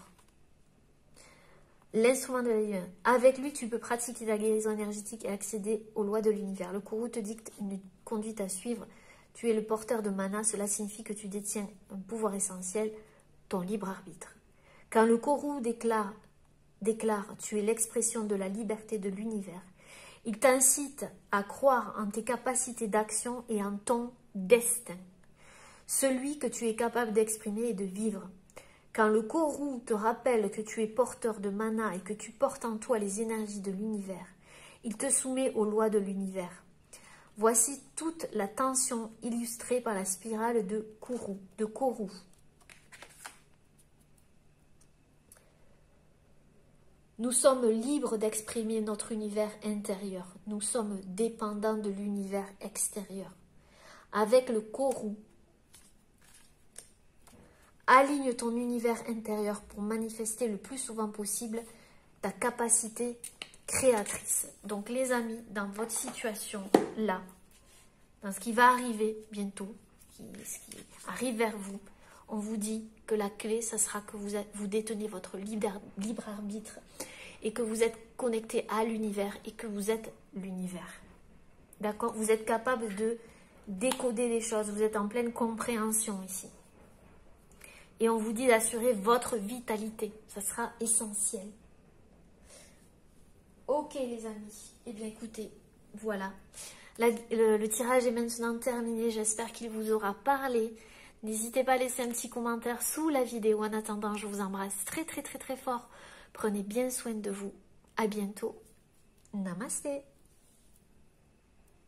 L'instrument de la lumière. Avec lui, tu peux pratiquer la guérison énergétique et accéder aux lois de l'univers. Le Kourou te dicte une conduite à suivre. Tu es le porteur de mana. Cela signifie que tu détiens un pouvoir essentiel, ton libre arbitre. Quand le Kourou déclare tu es l'expression de la liberté de l'univers, il t'incite à croire en tes capacités d'action et en ton destin, celui que tu es capable d'exprimer et de vivre. Quand le Kourou te rappelle que tu es porteur de mana et que tu portes en toi les énergies de l'univers, il te soumet aux lois de l'univers. Voici toute la tension illustrée par la spirale de Kourou. Nous sommes libres d'exprimer notre univers intérieur. Nous sommes dépendants de l'univers extérieur. Avec le Kourou, aligne ton univers intérieur pour manifester le plus souvent possible ta capacité créatrice. Donc les amis, dans votre situation là, dans ce qui va arriver bientôt, ce qui arrive vers vous, on vous dit que la clé, ça sera que vous détenez votre libre arbitre et que vous êtes connecté à l'univers et que vous êtes l'univers. D'accord? Vous êtes capable de décoder les choses, vous êtes en pleine compréhension ici. Et on vous dit d'assurer votre vitalité. Ça sera essentiel. Ok les amis. Eh bien écoutez, voilà. Le tirage est maintenant terminé. J'espère qu'il vous aura parlé. N'hésitez pas à laisser un petit commentaire sous la vidéo. En attendant, je vous embrasse très très très très fort. Prenez bien soin de vous. À bientôt. Namasté.